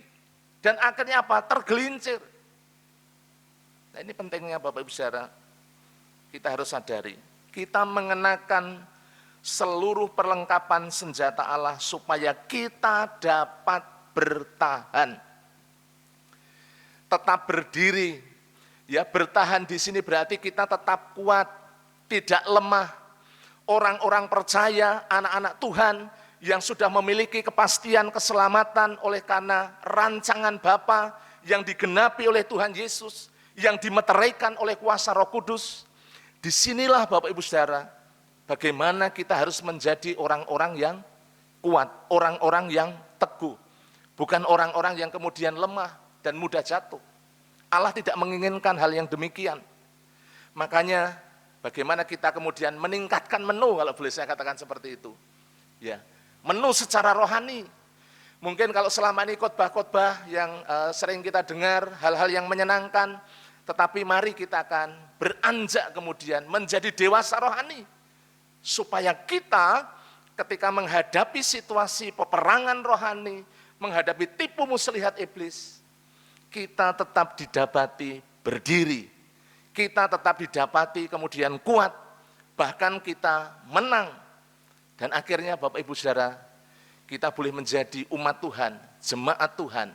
Dan akhirnya apa? Tergelincir. Nah ini pentingnya Bapak Ibu Saudara. Kita harus sadari. Kita mengenakan seluruh perlengkapan senjata Allah supaya kita dapat bertahan. Tetap berdiri. Ya, bertahan di sini berarti kita tetap kuat, tidak lemah. Orang-orang percaya, anak-anak Tuhan yang sudah memiliki kepastian keselamatan oleh karena rancangan Bapa yang digenapi oleh Tuhan Yesus, yang dimeteraikan oleh kuasa Roh Kudus. Disinilah Bapak Ibu Saudara, bagaimana kita harus menjadi orang-orang yang kuat, orang-orang yang teguh. Bukan orang-orang yang kemudian lemah dan mudah jatuh. Allah tidak menginginkan hal yang demikian. Makanya bagaimana kita kemudian meningkatkan menu, kalau boleh saya katakan seperti itu. Ya, menu secara rohani. Mungkin kalau selama ini khotbah-khotbah yang sering kita dengar, hal-hal yang menyenangkan, tetapi mari kita akan beranjak kemudian menjadi dewasa rohani. Supaya kita ketika menghadapi situasi peperangan rohani, menghadapi tipu muslihat iblis, kita tetap didapati berdiri, kita tetap didapati kemudian kuat, bahkan kita menang. Dan akhirnya Bapak Ibu Saudara, kita boleh menjadi umat Tuhan, jemaat Tuhan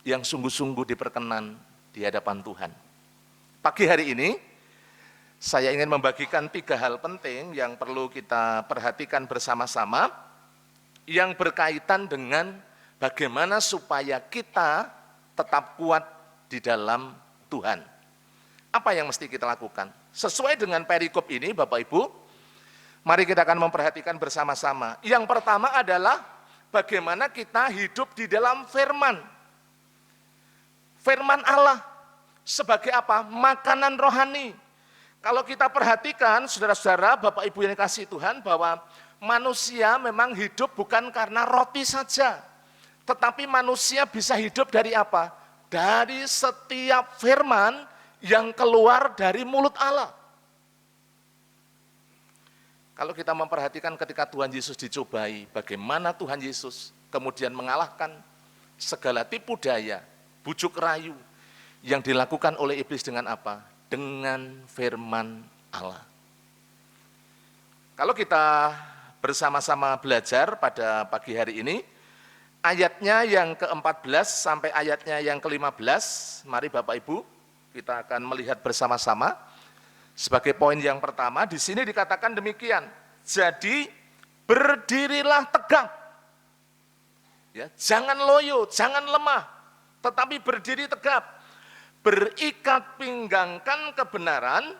yang sungguh-sungguh diperkenan di hadapan Tuhan. Pagi hari ini, saya ingin membagikan 3 hal penting yang perlu kita perhatikan bersama-sama, yang berkaitan dengan bagaimana supaya kita tetap kuat di dalam Tuhan. Apa yang mesti kita lakukan? Sesuai dengan perikop ini, Bapak Ibu, mari kita akan memperhatikan bersama-sama. Yang pertama adalah bagaimana kita hidup di dalam firman. Firman Allah sebagai apa? Makanan rohani. Kalau kita perhatikan, saudara-saudara, Bapak Ibu yang dikasihi Tuhan, bahwa manusia memang hidup bukan karena roti saja, tetapi manusia bisa hidup dari apa? Dari setiap firman yang keluar dari mulut Allah. Kalau kita memperhatikan ketika Tuhan Yesus dicobai, bagaimana Tuhan Yesus kemudian mengalahkan segala tipu daya, bujuk rayu yang dilakukan oleh iblis dengan apa? Dengan firman Allah. Kalau kita bersama-sama belajar pada pagi hari ini, ayatnya yang ke-14 sampai ayatnya yang ke-15, mari Bapak Ibu, kita akan melihat bersama-sama. Sebagai poin yang pertama, di sini dikatakan demikian, jadi berdirilah tegak. Ya, jangan loyo, jangan lemah, tetapi berdiri tegak. Berikat pinggangkan kebenaran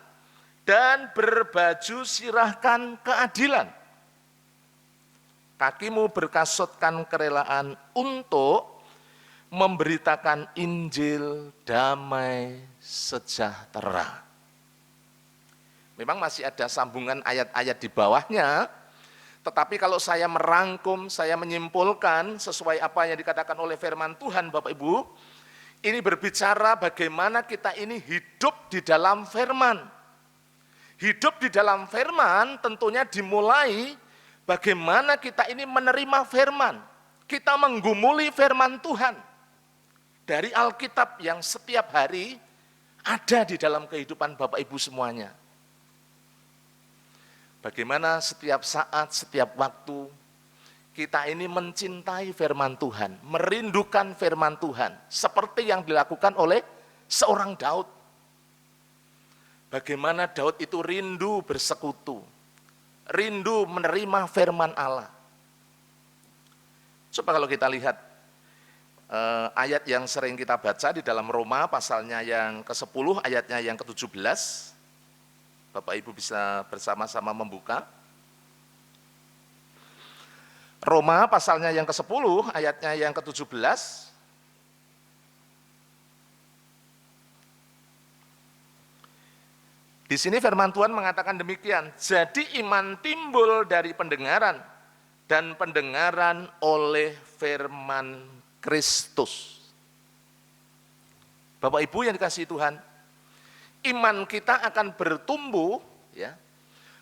dan berbaju sirahkan keadilan. Kakimu berkasutkan kerelaan untuk memberitakan Injil damai sejahtera. Memang masih ada sambungan ayat-ayat di bawahnya, tetapi kalau saya merangkum, saya menyimpulkan sesuai apa yang dikatakan oleh firman Tuhan, Bapak Ibu, ini berbicara bagaimana kita ini hidup di dalam firman. Hidup di dalam firman tentunya dimulai bagaimana kita ini menerima firman. Kita menggumuli firman Tuhan dari Alkitab yang setiap hari ada di dalam kehidupan Bapak Ibu semuanya. Bagaimana setiap saat, setiap waktu kita ini mencintai firman Tuhan, merindukan firman Tuhan, seperti yang dilakukan oleh seorang Daud. Bagaimana Daud itu rindu bersekutu, rindu menerima firman Allah. Coba kalau kita lihat ayat yang sering kita baca di dalam Roma, pasalnya yang ke-10, ayatnya yang ke-17, Bapak Ibu bisa bersama-sama membuka. Roma pasalnya yang ke-10, ayatnya yang ke-17. Di sini firman Tuhan mengatakan demikian, jadi iman timbul dari pendengaran, dan pendengaran oleh firman Kristus. Bapak Ibu yang dikasihi Tuhan, iman kita akan bertumbuh, ya.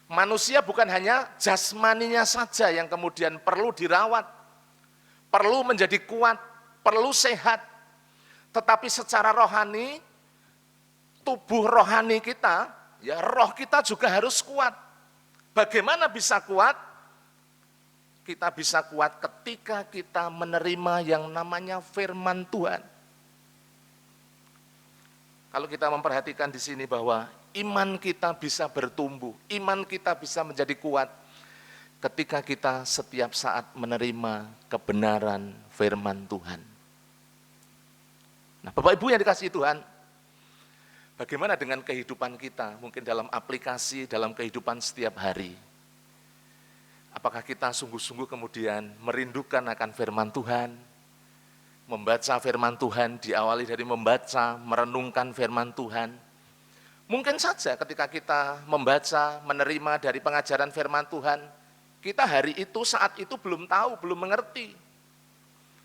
Manusia bukan hanya jasmaninya saja yang kemudian perlu dirawat, perlu menjadi kuat, perlu sehat, tetapi secara rohani, tubuh rohani kita, ya roh kita juga harus kuat. Bagaimana bisa kuat? Kita bisa kuat ketika kita menerima yang namanya firman Tuhan. Kalau kita memperhatikan di sini bahwa iman kita bisa bertumbuh, iman kita bisa menjadi kuat ketika kita setiap saat menerima kebenaran firman Tuhan. Nah, Bapak Ibu yang dikasihi Tuhan, bagaimana dengan kehidupan kita, mungkin dalam aplikasi, dalam kehidupan setiap hari? Apakah kita sungguh-sungguh kemudian merindukan akan firman Tuhan, membaca firman Tuhan, diawali dari membaca, merenungkan firman Tuhan? Mungkin saja ketika kita membaca, menerima dari pengajaran firman Tuhan, kita hari itu, saat itu belum tahu, belum mengerti.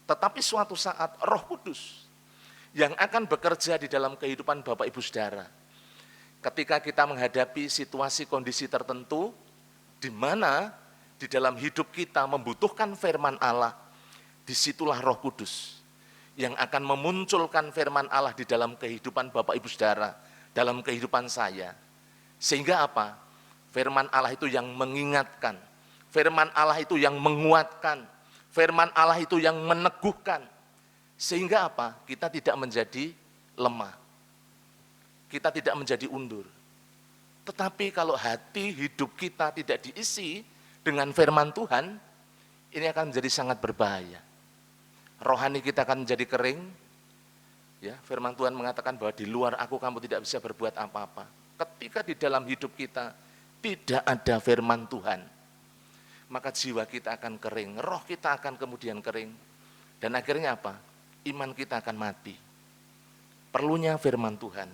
Tetapi suatu saat Roh Kudus yang akan bekerja di dalam kehidupan Bapak Ibu Saudara. Ketika kita menghadapi situasi kondisi tertentu, di mana di dalam hidup kita membutuhkan firman Allah, disitulah Roh Kudus yang akan memunculkan firman Allah di dalam kehidupan Bapak Ibu Saudara, dalam kehidupan saya. Sehingga apa? Firman Allah itu yang mengingatkan, firman Allah itu yang menguatkan, Firman Allah itu yang meneguhkan. Sehingga apa? Kita tidak menjadi lemah. Kita tidak menjadi undur. Tetapi kalau hati hidup kita tidak diisi dengan firman Tuhan, ini akan menjadi sangat berbahaya. Rohani kita akan menjadi kering. Ya, firman Tuhan mengatakan bahwa di luar aku kamu tidak bisa berbuat apa-apa. Ketika di dalam hidup kita tidak ada firman Tuhan, maka jiwa kita akan kering, roh kita akan kemudian kering. Dan akhirnya apa? Iman kita akan mati. Perlunya firman Tuhan.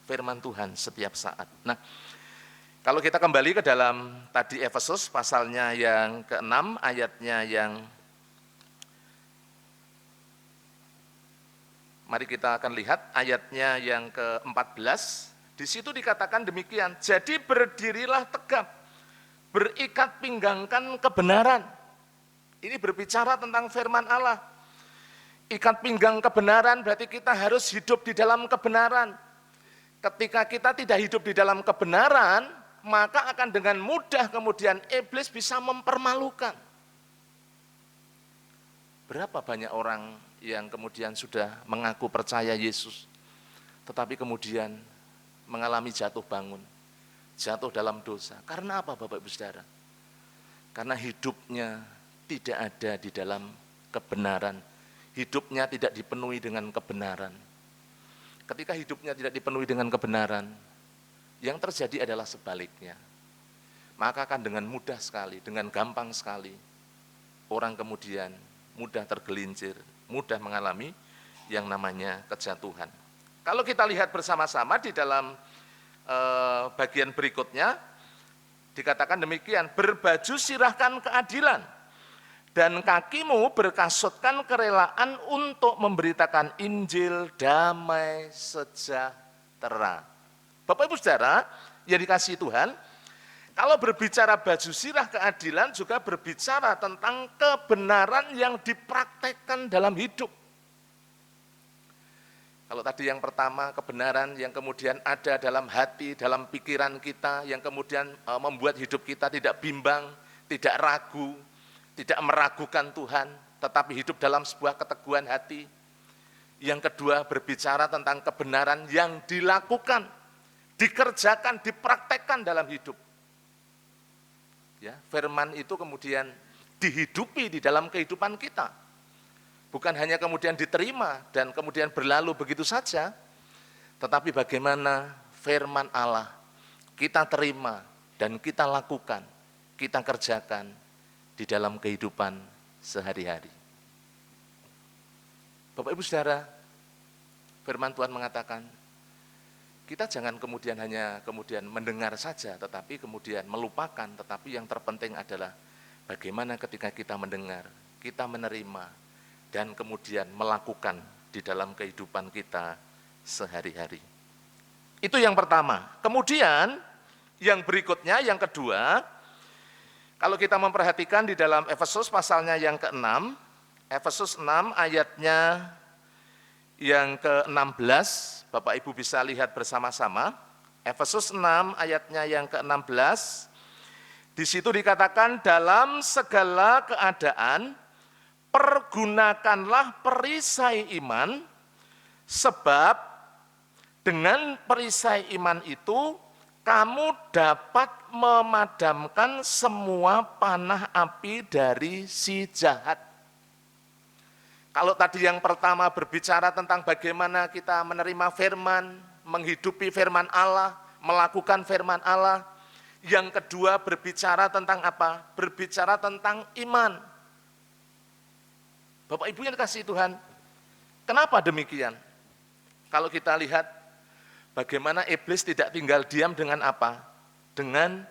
Firman Tuhan setiap saat. Nah, kalau kita kembali ke dalam tadi Efesus pasalnya yang ke-6, ayatnya yang mari kita akan lihat ayatnya yang ke-14. Di situ dikatakan demikian, jadi berdirilah tegap, berikat pinggangkan kebenaran. Ini berbicara tentang firman Allah. Ikat pinggang kebenaran berarti kita harus hidup di dalam kebenaran. Ketika kita tidak hidup di dalam kebenaran, maka akan dengan mudah kemudian iblis bisa mempermalukan. Berapa banyak orang yang kemudian sudah mengaku percaya Yesus, tetapi kemudian mengalami jatuh bangun, jatuh dalam dosa. Karena apa Bapak Ibu Saudara? Karena hidupnya tidak ada di dalam kebenaran, hidupnya tidak dipenuhi dengan kebenaran. Ketika hidupnya tidak dipenuhi dengan kebenaran, yang terjadi adalah sebaliknya. Maka akan dengan mudah sekali, dengan gampang sekali, orang kemudian mudah tergelincir, mudah mengalami yang namanya kejatuhan. Kalau kita lihat bersama-sama di dalam bagian berikutnya, dikatakan demikian, berbaju sirahkan keadilan, dan kakimu berkasutkan kerelaan untuk memberitakan Injil damai sejahtera. Bapak Ibu Saudara yang dikasihi Tuhan, kalau berbicara baju sirah keadilan juga berbicara tentang kebenaran yang dipraktekkan dalam hidup. Kalau tadi yang pertama kebenaran yang kemudian ada dalam hati, dalam pikiran kita, yang kemudian membuat hidup kita tidak bimbang, tidak ragu, tidak meragukan Tuhan, tetapi hidup dalam sebuah keteguhan hati. Yang kedua berbicara tentang kebenaran yang dilakukan, dikerjakan, dipraktekkan dalam hidup. Ya, firman itu kemudian dihidupi di dalam kehidupan kita. Bukan hanya kemudian diterima dan kemudian berlalu begitu saja, tetapi bagaimana firman Allah kita terima dan kita lakukan, kita kerjakan di dalam kehidupan sehari-hari. Bapak Ibu Saudara, firman Tuhan mengatakan, kita jangan kemudian hanya kemudian mendengar saja, tetapi kemudian melupakan, tetapi yang terpenting adalah bagaimana ketika kita mendengar, kita menerima, dan kemudian melakukan di dalam kehidupan kita sehari-hari. Itu yang pertama. Kemudian yang berikutnya, yang kedua, kalau kita memperhatikan di dalam Efesus pasalnya yang ke-6, Efesus 6 ayatnya yang ke-16, Bapak Ibu bisa lihat bersama-sama. Efesus 6 ayatnya yang ke-16, di situ dikatakan dalam segala keadaan pergunakanlah perisai iman, sebab dengan perisai iman itu kamu dapat memadamkan semua panah api dari si jahat. Kalau tadi yang pertama berbicara tentang bagaimana kita menerima firman, menghidupi firman Allah, melakukan firman Allah. Yang kedua berbicara tentang apa? Berbicara tentang iman. Bapak Ibu yang dikasihi Tuhan, kenapa demikian? Kalau kita lihat bagaimana iblis tidak tinggal diam dengan apa? Dengan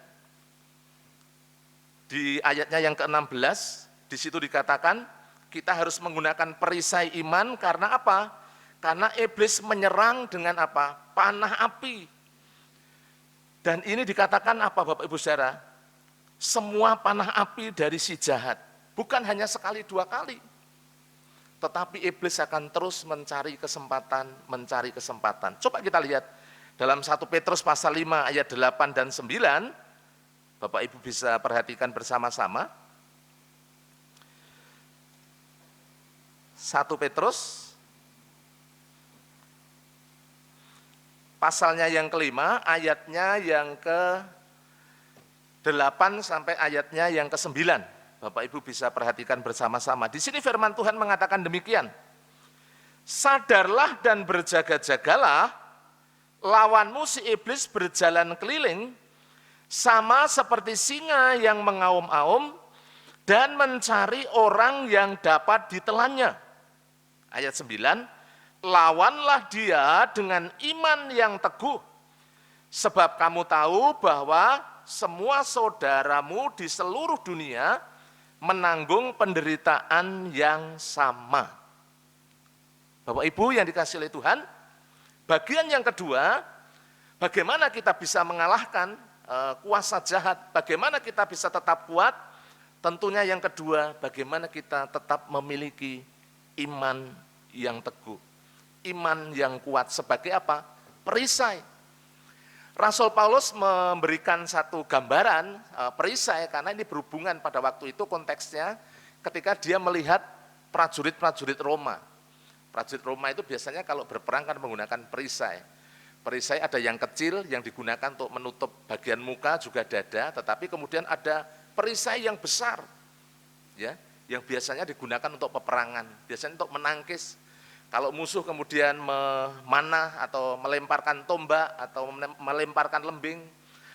di ayatnya yang ke-16, di situ dikatakan kita harus menggunakan perisai iman karena apa? Karena iblis menyerang dengan apa? Panah api. Dan ini dikatakan apa Bapak Ibu Saudara? Semua panah api dari si jahat. Bukan hanya sekali dua kali. Tetapi iblis akan terus mencari kesempatan. Coba kita lihat dalam 1 Petrus pasal 5 ayat 8 dan 9, Bapak Ibu bisa perhatikan bersama-sama. 1 Petrus pasalnya yang kelima, ayatnya yang ke-8 sampai ayatnya yang ke-9. Bapak Ibu bisa perhatikan bersama-sama. Di sini firman Tuhan mengatakan demikian. Sadarlah dan berjaga-jagalah, lawanmu si iblis berjalan keliling, sama seperti singa yang mengaum-aum dan mencari orang yang dapat ditelannya. Ayat 9, lawanlah dia dengan iman yang teguh, sebab kamu tahu bahwa semua saudaramu di seluruh dunia menanggung penderitaan yang sama. Bapak Ibu yang dikasihi oleh Tuhan, bagian yang kedua, bagaimana kita bisa mengalahkan kuasa jahat, bagaimana kita bisa tetap kuat. Tentunya yang kedua, bagaimana kita tetap memiliki iman yang teguh. Iman yang kuat sebagai apa? Perisai. Rasul Paulus memberikan satu gambaran perisai, karena ini berhubungan pada waktu itu konteksnya ketika dia melihat prajurit-prajurit Roma. Prajurit Roma itu biasanya kalau berperang kan menggunakan perisai. Perisai ada yang kecil yang digunakan untuk menutup bagian muka, juga dada, tetapi kemudian ada perisai yang besar, ya, yang biasanya digunakan untuk peperangan, biasanya untuk menangkis. Kalau musuh kemudian memanah atau melemparkan tombak atau melemparkan lembing,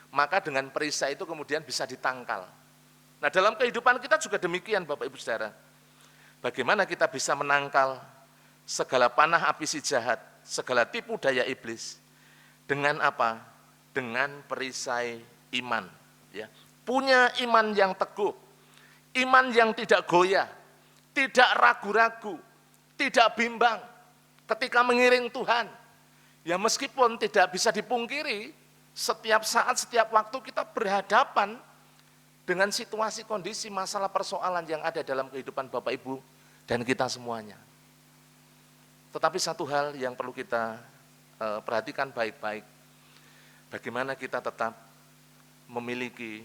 maka dengan perisai itu kemudian bisa ditangkal. Nah, dalam kehidupan kita juga demikian, Bapak Ibu Saudara. Bagaimana kita bisa menangkal segala panah api si jahat, segala tipu daya iblis. Dengan apa? Dengan perisai iman, ya. Punya iman yang teguh, iman yang tidak goyah, tidak ragu-ragu, tidak bimbang ketika mengiring Tuhan. Ya meskipun tidak bisa dipungkiri, setiap saat, setiap waktu kita berhadapan dengan situasi, kondisi, masalah, persoalan yang ada dalam kehidupan Bapak Ibu dan kita semuanya. Tetapi satu hal yang perlu kita perhatikan baik-baik, bagaimana kita tetap memiliki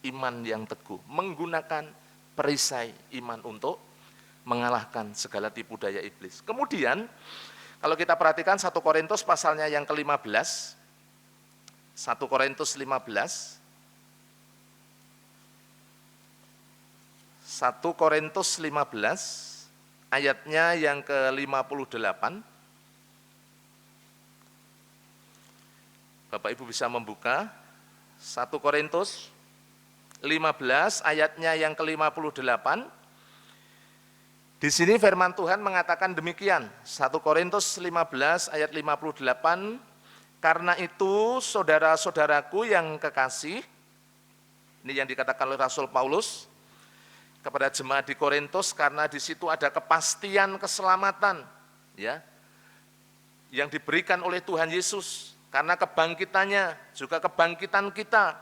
iman yang teguh, menggunakan perisai iman untuk mengalahkan segala tipu daya iblis. Kemudian, kalau kita perhatikan 1 Korintus pasalnya yang ke-15, 1 Korintus 15, 1 Korintus 15, ayatnya yang ke-58, Bapak Ibu bisa membuka, 1 Korintus 15, ayatnya yang ke-58, di sini firman Tuhan mengatakan demikian, 1 Korintus 15 ayat 58, karena itu saudara-saudaraku yang kekasih, ini yang dikatakan oleh Rasul Paulus kepada jemaat di Korintus, karena di situ ada kepastian keselamatan, ya, yang diberikan oleh Tuhan Yesus, karena kebangkitannya, juga kebangkitan kita,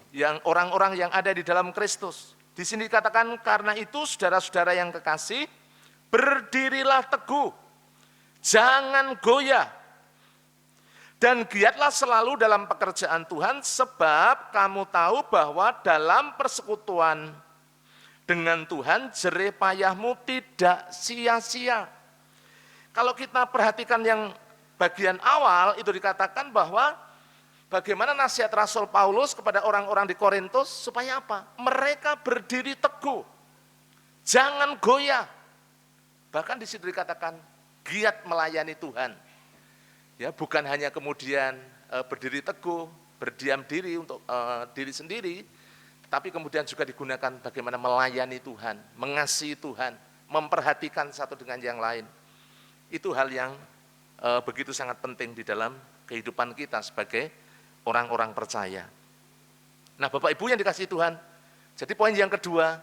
yang orang-orang yang ada di dalam Kristus. Di sini dikatakan, karena itu saudara-saudara yang kekasih, berdirilah teguh, jangan goyah, dan giatlah selalu dalam pekerjaan Tuhan, sebab kamu tahu bahwa dalam persekutuan dengan Tuhan, jerih payahmu tidak sia-sia. Kalau kita perhatikan yang bagian awal, itu dikatakan bahwa bagaimana nasihat Rasul Paulus kepada orang-orang di Korintus, supaya apa? Mereka berdiri teguh, jangan goyah. Bahkan di situ dikatakan giat melayani Tuhan. Ya, bukan hanya kemudian berdiri teguh, berdiam diri untuk diri sendiri, tapi kemudian juga digunakan bagaimana melayani Tuhan, mengasihi Tuhan, memperhatikan satu dengan yang lain. Itu hal yang begitu sangat penting di dalam kehidupan kita sebagai orang-orang percaya. Nah, Bapak Ibu yang dikasihi Tuhan, jadi poin yang kedua,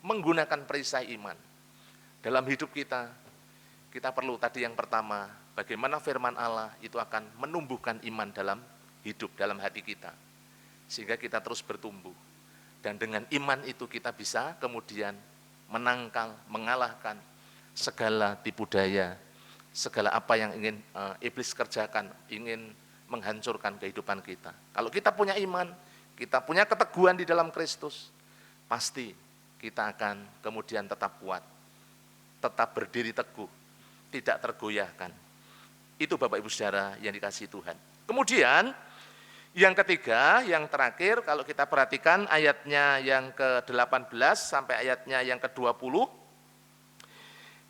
menggunakan perisai iman. Dalam hidup kita perlu tadi yang pertama, bagaimana firman Allah itu akan menumbuhkan iman dalam hidup, dalam hati kita. Sehingga kita terus bertumbuh. Dan dengan iman itu kita bisa kemudian menangkal, mengalahkan segala tipu daya, segala apa yang ingin iblis kerjakan, ingin menghancurkan kehidupan kita. Kalau kita punya iman, kita punya keteguhan di dalam Kristus, pasti kita akan kemudian tetap kuat, tetap berdiri teguh, tidak tergoyahkan. Itu Bapak Ibu Saudara yang dikasihi Tuhan. Kemudian yang ketiga, yang terakhir, kalau kita perhatikan ayatnya yang ke-18 sampai ayatnya yang ke-20,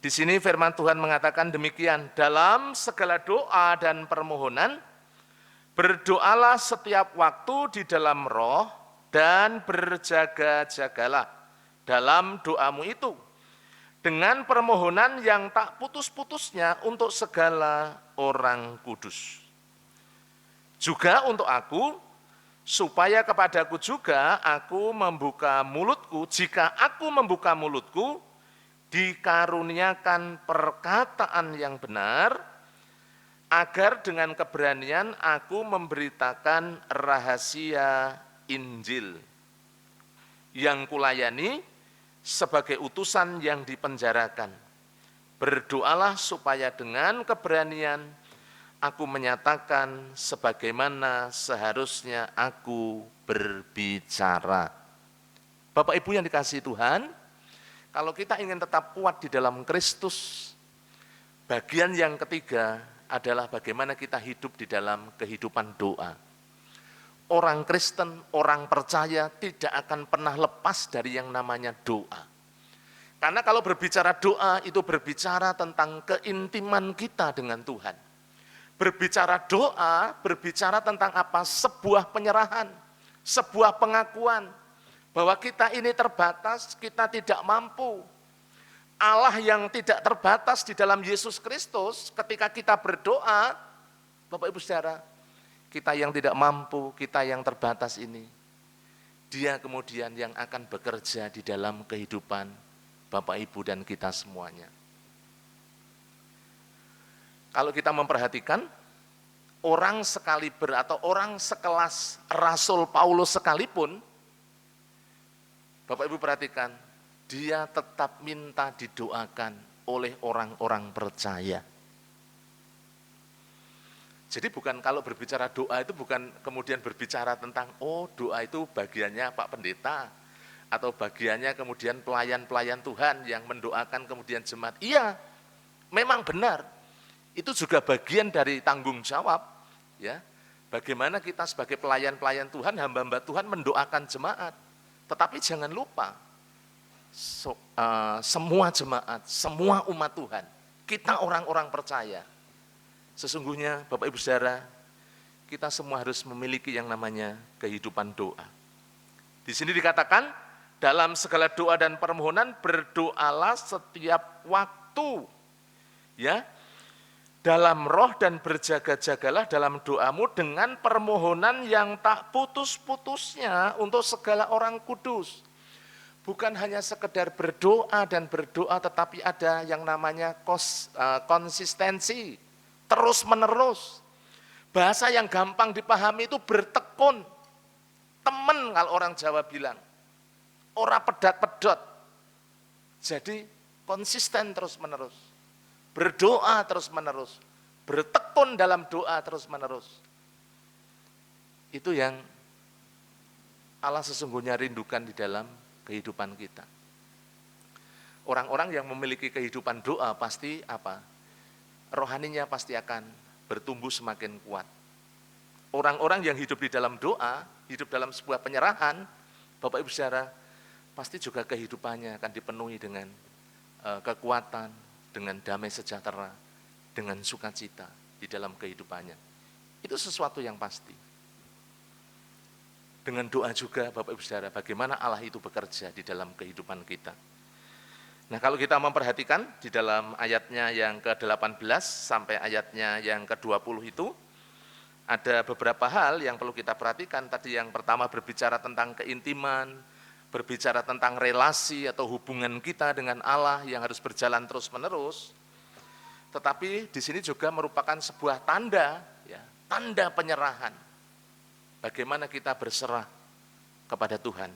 di sini firman Tuhan mengatakan demikian, dalam segala doa dan permohonan, berdoalah setiap waktu di dalam roh dan berjaga-jagalah dalam doamu itu, dengan permohonan yang tak putus-putusnya untuk segala orang kudus. Juga untuk aku, supaya kepadaku juga aku membuka mulutku, jika aku membuka mulutku, dikaruniakan perkataan yang benar, agar dengan keberanian aku memberitakan rahasia Injil yang kulayani sebagai utusan yang dipenjarakan. Berdoalah supaya dengan keberanian aku menyatakan sebagaimana seharusnya aku berbicara. Bapak Ibu yang dikasihi Tuhan, kalau kita ingin tetap kuat di dalam Kristus, bagian yang ketiga adalah bagaimana kita hidup di dalam kehidupan doa. Orang Kristen, orang percaya tidak akan pernah lepas dari yang namanya doa. Karena kalau berbicara doa itu berbicara tentang keintiman kita dengan Tuhan. Berbicara doa, berbicara tentang apa? Sebuah penyerahan, sebuah pengakuan bahwa kita ini terbatas, kita tidak mampu. Allah yang tidak terbatas di dalam Yesus Kristus, ketika kita berdoa, Bapak Ibu Saudara, kita yang tidak mampu, kita yang terbatas ini, Dia kemudian yang akan bekerja di dalam kehidupan Bapak Ibu dan kita semuanya. Kalau kita memperhatikan, orang sekaliber atau orang sekelas Rasul Paulus sekalipun, Bapak Ibu perhatikan, dia tetap minta didoakan oleh orang-orang percaya. Jadi bukan kalau berbicara doa itu bukan kemudian berbicara tentang, oh doa itu bagiannya Pak Pendeta, atau bagiannya kemudian pelayan-pelayan Tuhan yang mendoakan kemudian jemaat. Iya, memang benar. Itu juga bagian dari tanggung jawab, ya. Bagaimana kita sebagai pelayan-pelayan Tuhan, hamba-hamba Tuhan mendoakan jemaat. Tetapi jangan lupa, semua jemaat, semua umat Tuhan, kita orang-orang percaya, sesungguhnya Bapak Ibu Saudara, kita semua harus memiliki yang namanya kehidupan doa. Di sini dikatakan, dalam segala doa dan permohonan berdoalah setiap waktu, ya, dalam roh dan berjaga-jagalah dalam doamu dengan permohonan yang tak putus-putusnya untuk segala orang kudus. Bukan hanya sekedar berdoa dan berdoa, tetapi ada yang namanya konsistensi, terus-menerus. Bahasa yang gampang dipahami itu bertekun. Temen kalau orang Jawa bilang, ora pedat-pedot. Jadi konsisten terus-menerus. Berdoa terus-menerus, bertekun dalam doa terus-menerus. Itu yang Allah sesungguhnya rindukan di dalam kehidupan kita. Orang-orang yang memiliki kehidupan doa pasti apa? Rohaninya pasti akan bertumbuh semakin kuat. Orang-orang yang hidup di dalam doa, hidup dalam sebuah penyerahan, Bapak Ibu Saudara, pasti juga kehidupannya akan dipenuhi dengan kekuatan, dengan damai sejahtera, dengan sukacita di dalam kehidupannya. Itu sesuatu yang pasti. Dengan doa juga Bapak Ibu Saudara, bagaimana Allah itu bekerja di dalam kehidupan kita. Nah kalau kita memperhatikan di dalam ayatnya yang ke-18 sampai ayatnya yang ke-20 itu, ada beberapa hal yang perlu kita perhatikan. Tadi yang pertama berbicara tentang keintiman, berbicara tentang relasi atau hubungan kita dengan Allah yang harus berjalan terus-menerus. Tetapi di sini juga merupakan sebuah tanda, ya, tanda penyerahan. Bagaimana kita berserah kepada Tuhan.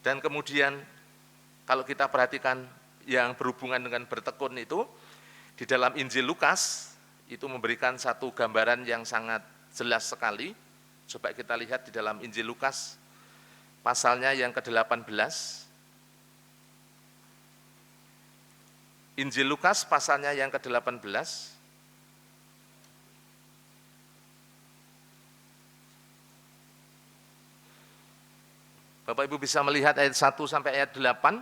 Dan kemudian kalau kita perhatikan yang berhubungan dengan bertekun itu, di dalam Injil Lukas itu memberikan satu gambaran yang sangat jelas sekali. Coba kita lihat di dalam Injil Lukas pasalnya yang ke-18. Injil Lukas pasalnya yang ke-18. Bapak Ibu bisa melihat ayat 1 sampai ayat 8.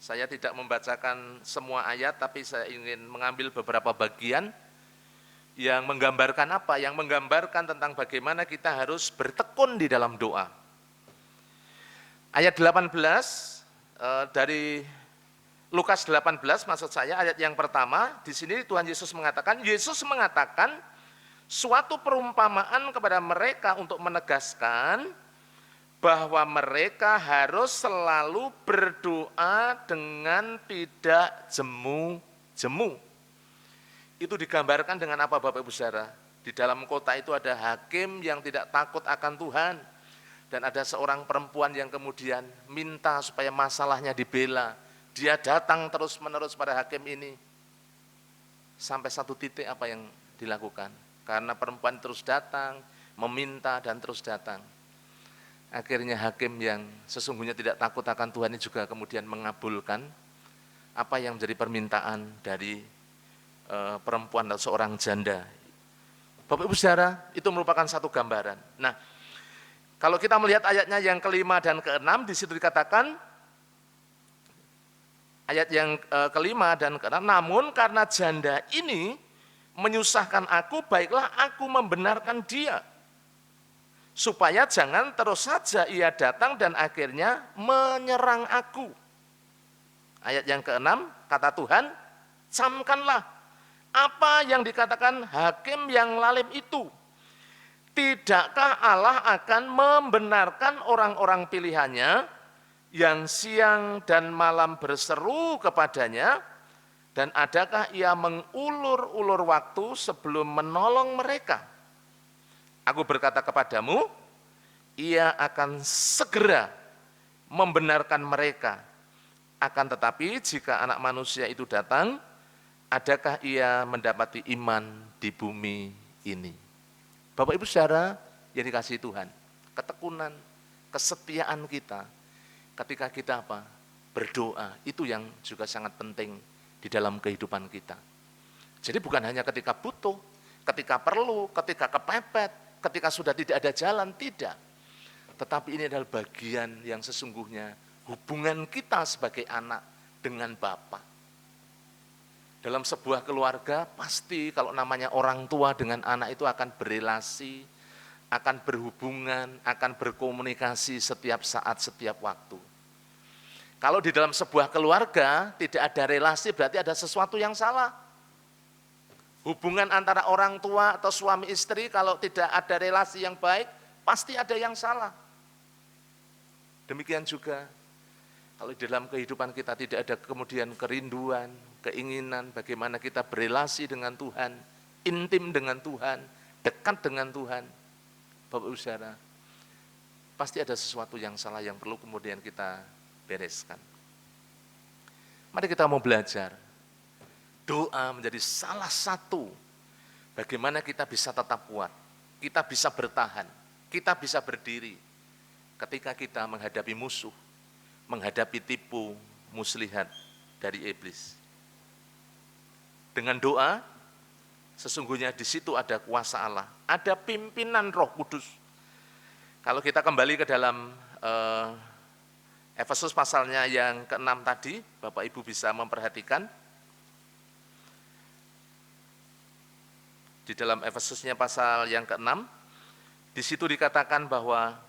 Saya tidak membacakan semua ayat, tapi saya ingin mengambil beberapa bagian yang menggambarkan apa? Yang menggambarkan tentang bagaimana kita harus bertekun di dalam doa. Ayat 18 dari Lukas 18, maksud saya ayat yang pertama, di sini Tuhan Yesus mengatakan suatu perumpamaan kepada mereka untuk menegaskan bahwa mereka harus selalu berdoa dengan tidak jemu-jemu. Itu digambarkan dengan apa Bapak Ibu Saudara? Di dalam kota itu ada hakim yang tidak takut akan Tuhan. Dan ada seorang perempuan yang kemudian minta supaya masalahnya dibela. Dia datang terus-menerus pada hakim ini. Sampai satu titik apa yang dilakukan? Karena perempuan terus datang, meminta dan terus datang. Akhirnya hakim yang sesungguhnya tidak takut akan Tuhan ini juga kemudian mengabulkan apa yang menjadi permintaan dari perempuan atau seorang janda. Bapak Ibu Saudara, itu merupakan satu gambaran. Nah, kalau kita melihat ayatnya yang kelima dan keenam, di situ dikatakan, ayat yang kelima dan keenam, namun karena janda ini menyusahkan aku, baiklah aku membenarkan dia, supaya jangan terus saja ia datang dan akhirnya menyerang aku. Ayat yang keenam, kata Tuhan, camkanlah apa yang dikatakan hakim yang lalim itu. Tidakkah Allah akan membenarkan orang-orang pilihannya yang siang dan malam berseru kepadanya, dan adakah ia mengulur-ulur waktu sebelum menolong mereka? Aku berkata kepadamu, ia akan segera membenarkan mereka. Akan tetapi jika anak manusia itu datang, adakah ia mendapati iman di bumi ini? Bapak Ibu Saudara yang dikasihi Tuhan, ketekunan, kesetiaan kita ketika kita apa? Berdoa, itu yang juga sangat penting di dalam kehidupan kita. Jadi bukan hanya ketika butuh, ketika perlu, ketika kepepet, ketika sudah tidak ada jalan, tidak. Tetapi ini adalah bagian yang sesungguhnya hubungan kita sebagai anak dengan Bapa. Dalam sebuah keluarga, pasti kalau namanya orang tua dengan anak itu akan berelasi, akan berhubungan, akan berkomunikasi setiap saat, setiap waktu. Kalau di dalam sebuah keluarga tidak ada relasi, berarti ada sesuatu yang salah. Hubungan antara orang tua atau suami istri kalau tidak ada relasi yang baik, pasti ada yang salah. Demikian juga, kalau di dalam kehidupan kita tidak ada kemudian kerinduan, keinginan bagaimana kita berelasi dengan Tuhan, intim dengan Tuhan, dekat dengan Tuhan, Bapak Ibu Saudara, pasti ada sesuatu yang salah yang perlu kemudian kita bereskan. Mari kita mau belajar. Doa menjadi salah satu bagaimana kita bisa tetap kuat, kita bisa bertahan, kita bisa berdiri ketika kita menghadapi musuh, menghadapi tipu muslihat dari iblis. Dengan doa, sesungguhnya di situ ada kuasa Allah, ada pimpinan Roh Kudus. Kalau kita kembali ke dalam Efesus pasalnya yang ke-6 tadi, Bapak Ibu bisa memperhatikan. Di dalam Efesusnya pasal yang ke-6, di situ dikatakan bahwa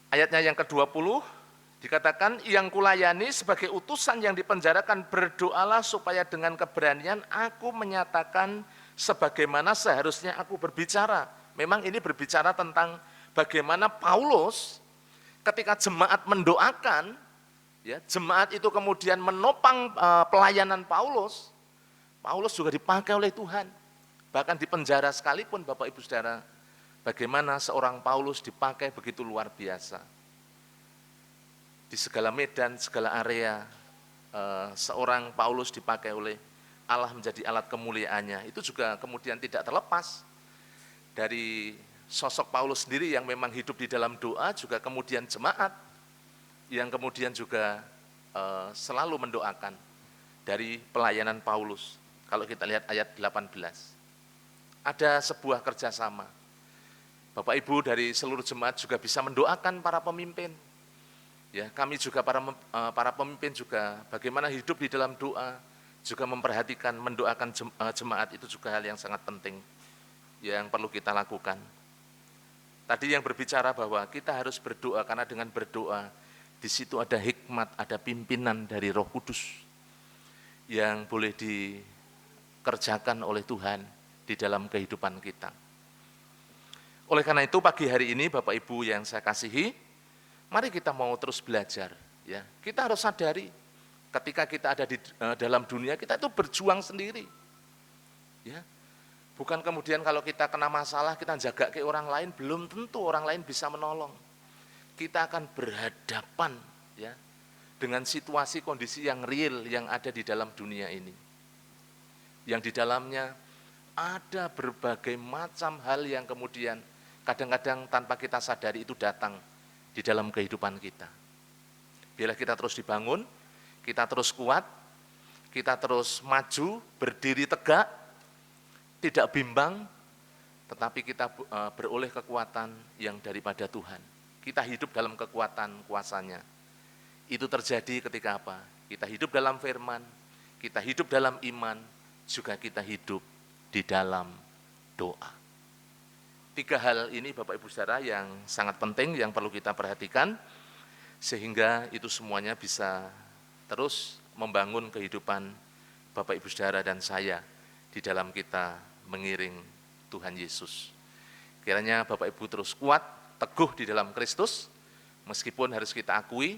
ayatnya yang ke-20 dikatakan, yang kulayani sebagai utusan yang dipenjarakan, berdoalah supaya dengan keberanian aku menyatakan sebagaimana seharusnya aku berbicara. Memang ini berbicara tentang bagaimana Paulus ketika jemaat mendoakan, ya, jemaat itu kemudian menopang pelayanan Paulus. Paulus juga dipakai oleh Tuhan. Bahkan di penjara sekalipun Bapak Ibu Saudara, bagaimana seorang Paulus dipakai begitu luar biasa. Di segala medan, segala area, seorang Paulus dipakai oleh Allah menjadi alat kemuliaannya. Itu juga kemudian tidak terlepas dari sosok Paulus sendiri yang memang hidup di dalam doa, juga kemudian jemaat yang kemudian juga selalu mendoakan dari pelayanan Paulus. Kalau kita lihat ayat 18, ada sebuah kerjasama. Bapak Ibu dari seluruh jemaat juga bisa mendoakan para pemimpin. Ya, kami juga para pemimpin juga bagaimana hidup di dalam doa, juga memperhatikan, mendoakan jemaat itu juga hal yang sangat penting yang perlu kita lakukan. Tadi yang berbicara bahwa kita harus berdoa, karena dengan berdoa di situ ada hikmat, ada pimpinan dari Roh Kudus yang boleh dikerjakan oleh Tuhan di dalam kehidupan kita. Oleh karena itu pagi hari ini Bapak Ibu yang saya kasihi, mari kita mau terus belajar. Ya, kita harus sadari ketika kita ada di dalam dunia, kita itu berjuang sendiri. Ya, bukan kemudian kalau kita kena masalah, kita jaga ke orang lain, belum tentu orang lain bisa menolong. Kita akan berhadapan ya dengan situasi kondisi yang real yang ada di dalam dunia ini. Yang di dalamnya ada berbagai macam hal yang kemudian kadang-kadang tanpa kita sadari itu datang di dalam kehidupan kita. Biarlah kita terus dibangun, kita terus kuat, kita terus maju, berdiri tegak, tidak bimbang, tetapi kita beroleh kekuatan yang daripada Tuhan. Kita hidup dalam kekuatan kuasanya. Itu terjadi ketika apa? Kita hidup dalam firman, kita hidup dalam iman, juga kita hidup di dalam doa. 3 hal ini Bapak Ibu Saudara yang sangat penting, yang perlu kita perhatikan, sehingga itu semuanya bisa terus membangun kehidupan Bapak Ibu Saudara dan saya di dalam kita mengiring Tuhan Yesus. Kiranya Bapak Ibu terus kuat, teguh di dalam Kristus, meskipun harus kita akui,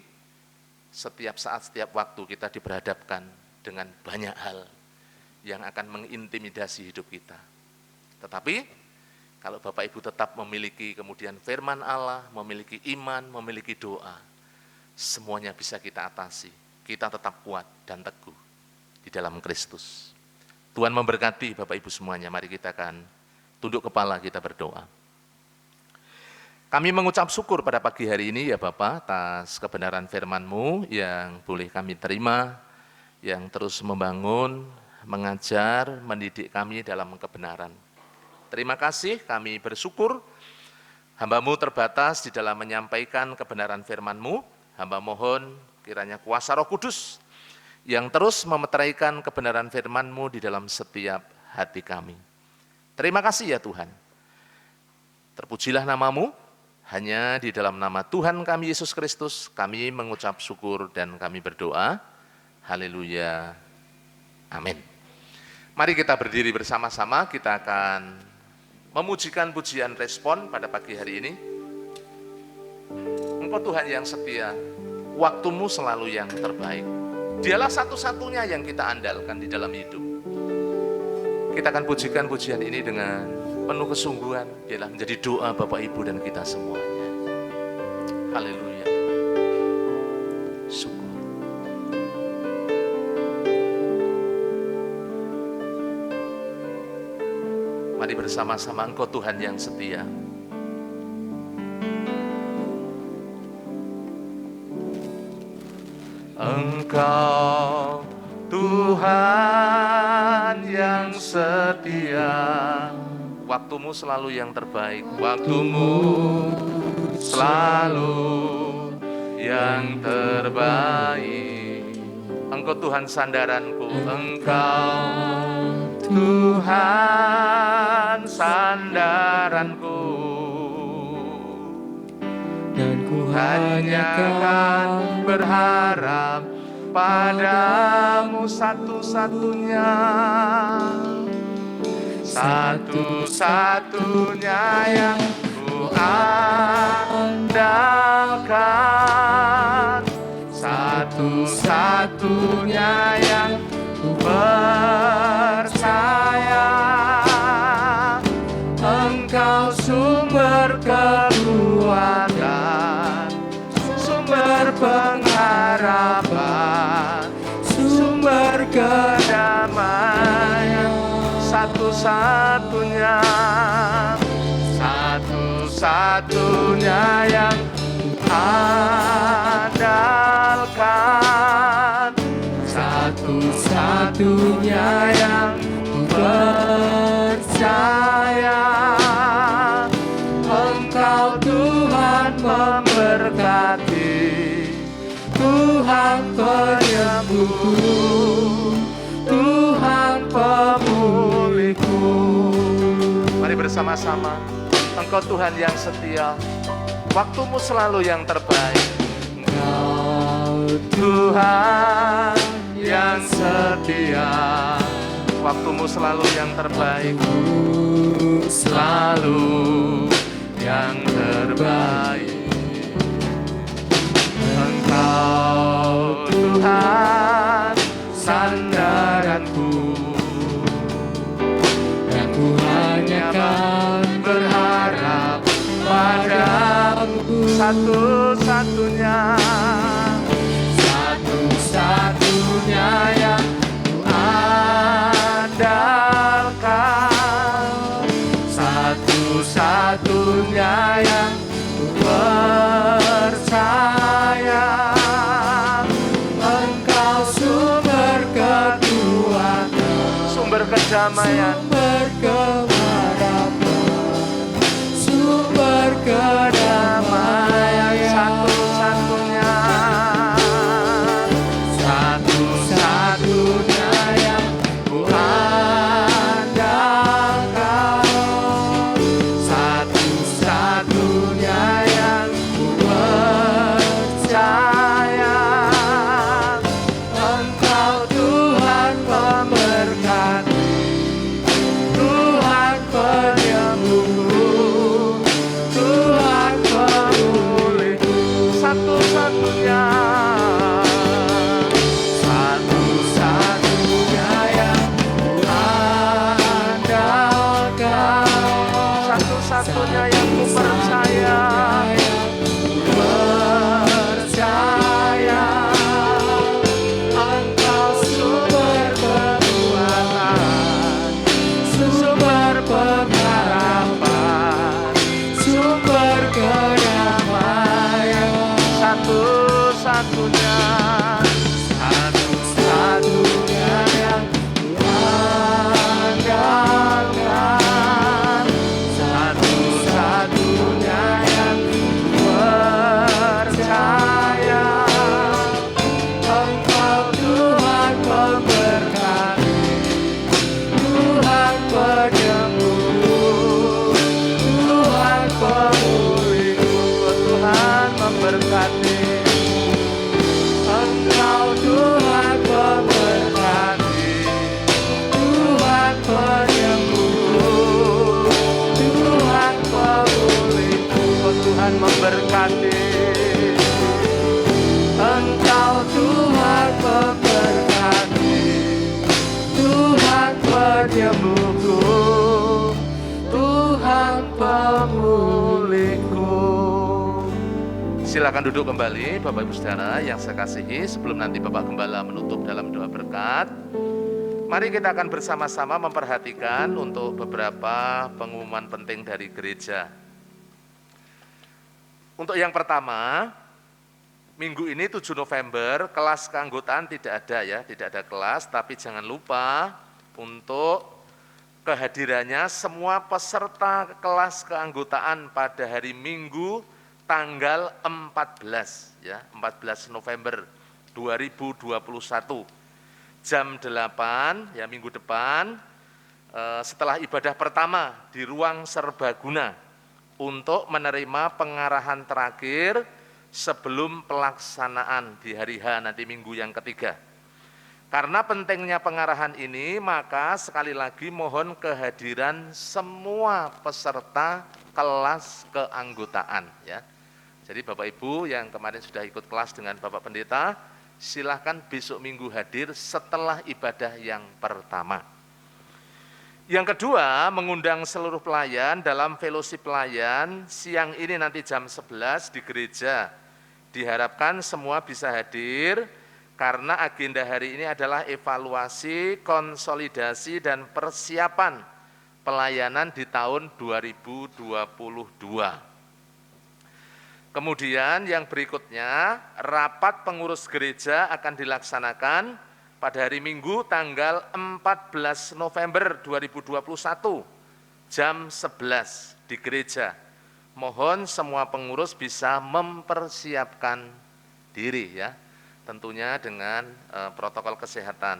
setiap saat, setiap waktu kita diperhadapkan dengan banyak hal yang akan mengintimidasi hidup kita. Tetapi, kalau Bapak Ibu tetap memiliki kemudian firman Allah, memiliki iman, memiliki doa, semuanya bisa kita atasi. Kita tetap kuat dan teguh di dalam Kristus. Tuhan memberkati Bapak Ibu semuanya. Mari kita akan tunduk kepala, kita berdoa. Kami mengucap syukur pada pagi hari ini ya Bapak atas kebenaran firman-Mu yang boleh kami terima, yang terus membangun, mengajar, mendidik kami dalam kebenaran. Terima kasih, kami bersyukur hamba-Mu terbatas di dalam menyampaikan kebenaran firman-Mu. Hamba mohon kiranya kuasa Roh Kudus yang terus memeteraikan kebenaran firman-Mu di dalam setiap hati kami. Terima kasih ya Tuhan. Terpujilah nama-Mu. Hanya di dalam nama Tuhan kami Yesus Kristus, kami mengucap syukur dan kami berdoa. Haleluya. Amin. Mari kita berdiri bersama-sama, kita akan memujikan pujian respon pada pagi hari ini. Engkau Tuhan yang setia, waktu-Mu selalu yang terbaik. Dialah satu-satunya yang kita andalkan di dalam hidup. Kita akan pujikan pujian ini dengan penuh kesungguhan, biarlah menjadi doa Bapak Ibu dan kita semuanya. Haleluya. Syukur. Mari bersama-sama, Engkau Tuhan yang setia. Engkau Tuhan yang setia, waktu-Mu selalu yang terbaik, waktu-Mu selalu yang terbaik. Engkau Tuhan sandaranku, Engkau Tuhan sandaranku, dan ku hanya kan berharap padamu satu-satunya, satu-satunya yang ku andalkan, satu-satunya yang ku percaya. Engkau sumber kekuatan, sumber pengharapan, sumber kedamaian, satu-satunya, satu satu-satunya yang andalkan, satu-satunya yang percaya. Engkau Tuhan memberkati, Tuhan penyembuhku, Tuhan pemulihku. Mari bersama-sama. Engkau Tuhan yang setia, waktumu selalu yang terbaik. Engkau Tuhan yang setia, waktumu selalu yang terbaik. Selalu yang terbaik. Engkau Tuhan sandaranku, dan ku hanya kan berharap padamu. Satu-satunya, satu-satunya yang ku andalkan, satu-satunya yang ku percaya. Engkau sumber kekuatan, sumber kedamaian, sumber keharapan, sumber kedamaian. Satu-satunya, satu-satunya yang ku andalkan, satu-satunya yang ku percaya. Engkau Tuhan memberkati, Tuhan penyembuhku, Tuhan pemulihku. Satu-satunya, satu-satunya yang ku andalkan, satu-satunya yang ku percaya. Percaya Engkau sumber kekuatan, sumber pengharapan, sumber kedamaian. Satu-satunya, satu-satunya yang ku andalkan, satu-satunya yang ku percaya. Engkau Tuhan memberkati, Tuhan penyembuh, Tuhan pemulihku. Tuhan memberkati, Engkau Tuhan memberkati, Tuhan penyembuh, Tuhan pemulihku. Tuhan memberkati, Engkau Tuhan memberkati, Tuhan penyembuhku, Tuhan pemulihku. Silakan duduk kembali Bapak Ibu Saudara yang saya kasihi. Sebelum nanti Bapak Gembala menutup dalam doa berkat, mari kita akan bersama-sama memperhatikan untuk beberapa pengumuman penting dari gereja. Untuk yang pertama, minggu ini 7 November, kelas keanggotaan tidak ada ya, tidak ada kelas, tapi jangan lupa untuk kehadirannya semua peserta kelas keanggotaan pada hari Minggu tanggal 14 ya, 14 November 2021 jam 8 ya, minggu depan setelah ibadah pertama di ruang serbaguna untuk menerima pengarahan terakhir sebelum pelaksanaan di hari H nanti minggu yang ketiga. Karena pentingnya pengarahan ini, maka sekali lagi mohon kehadiran semua peserta kelas keanggotaan ya. Jadi Bapak Ibu yang kemarin sudah ikut kelas dengan Bapak Pendeta, silahkan besok minggu hadir setelah ibadah yang pertama. Yang kedua, mengundang seluruh pelayan dalam fellowship pelayan siang ini nanti jam 11 di gereja. Diharapkan semua bisa hadir karena agenda hari ini adalah evaluasi, konsolidasi, dan persiapan pelayanan di tahun 2022. Kemudian yang berikutnya, rapat pengurus gereja akan dilaksanakan pada hari Minggu tanggal 14 November 2021 jam 11 di gereja. Mohon semua pengurus bisa mempersiapkan diri ya, tentunya dengan protokol kesehatan.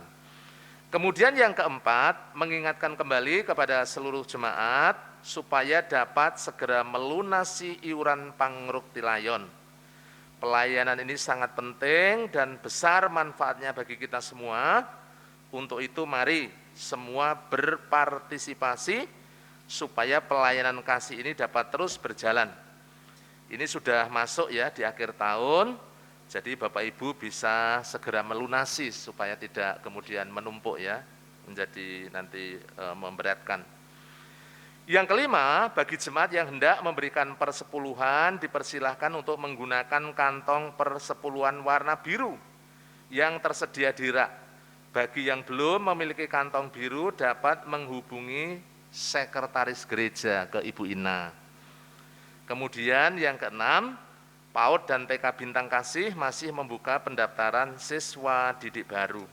Kemudian yang keempat, mengingatkan kembali kepada seluruh jemaat supaya dapat segera melunasi iuran pangrukti layon. Pelayanan ini sangat penting dan besar manfaatnya bagi kita semua. Untuk itu mari semua berpartisipasi supaya pelayanan kasih ini dapat terus berjalan. Ini sudah masuk ya di akhir tahun, jadi Bapak Ibu bisa segera melunasi supaya tidak kemudian menumpuk ya, menjadi nanti memberatkan. Yang kelima, bagi jemaat yang hendak memberikan persepuluhan, dipersilahkan untuk menggunakan kantong persepuluhan warna biru yang tersedia di rak. Bagi yang belum memiliki kantong biru, dapat menghubungi sekretaris gereja ke Ibu Ina. Kemudian yang keenam, PAUD dan TK Bintang Kasih masih membuka pendaftaran siswa didik baru.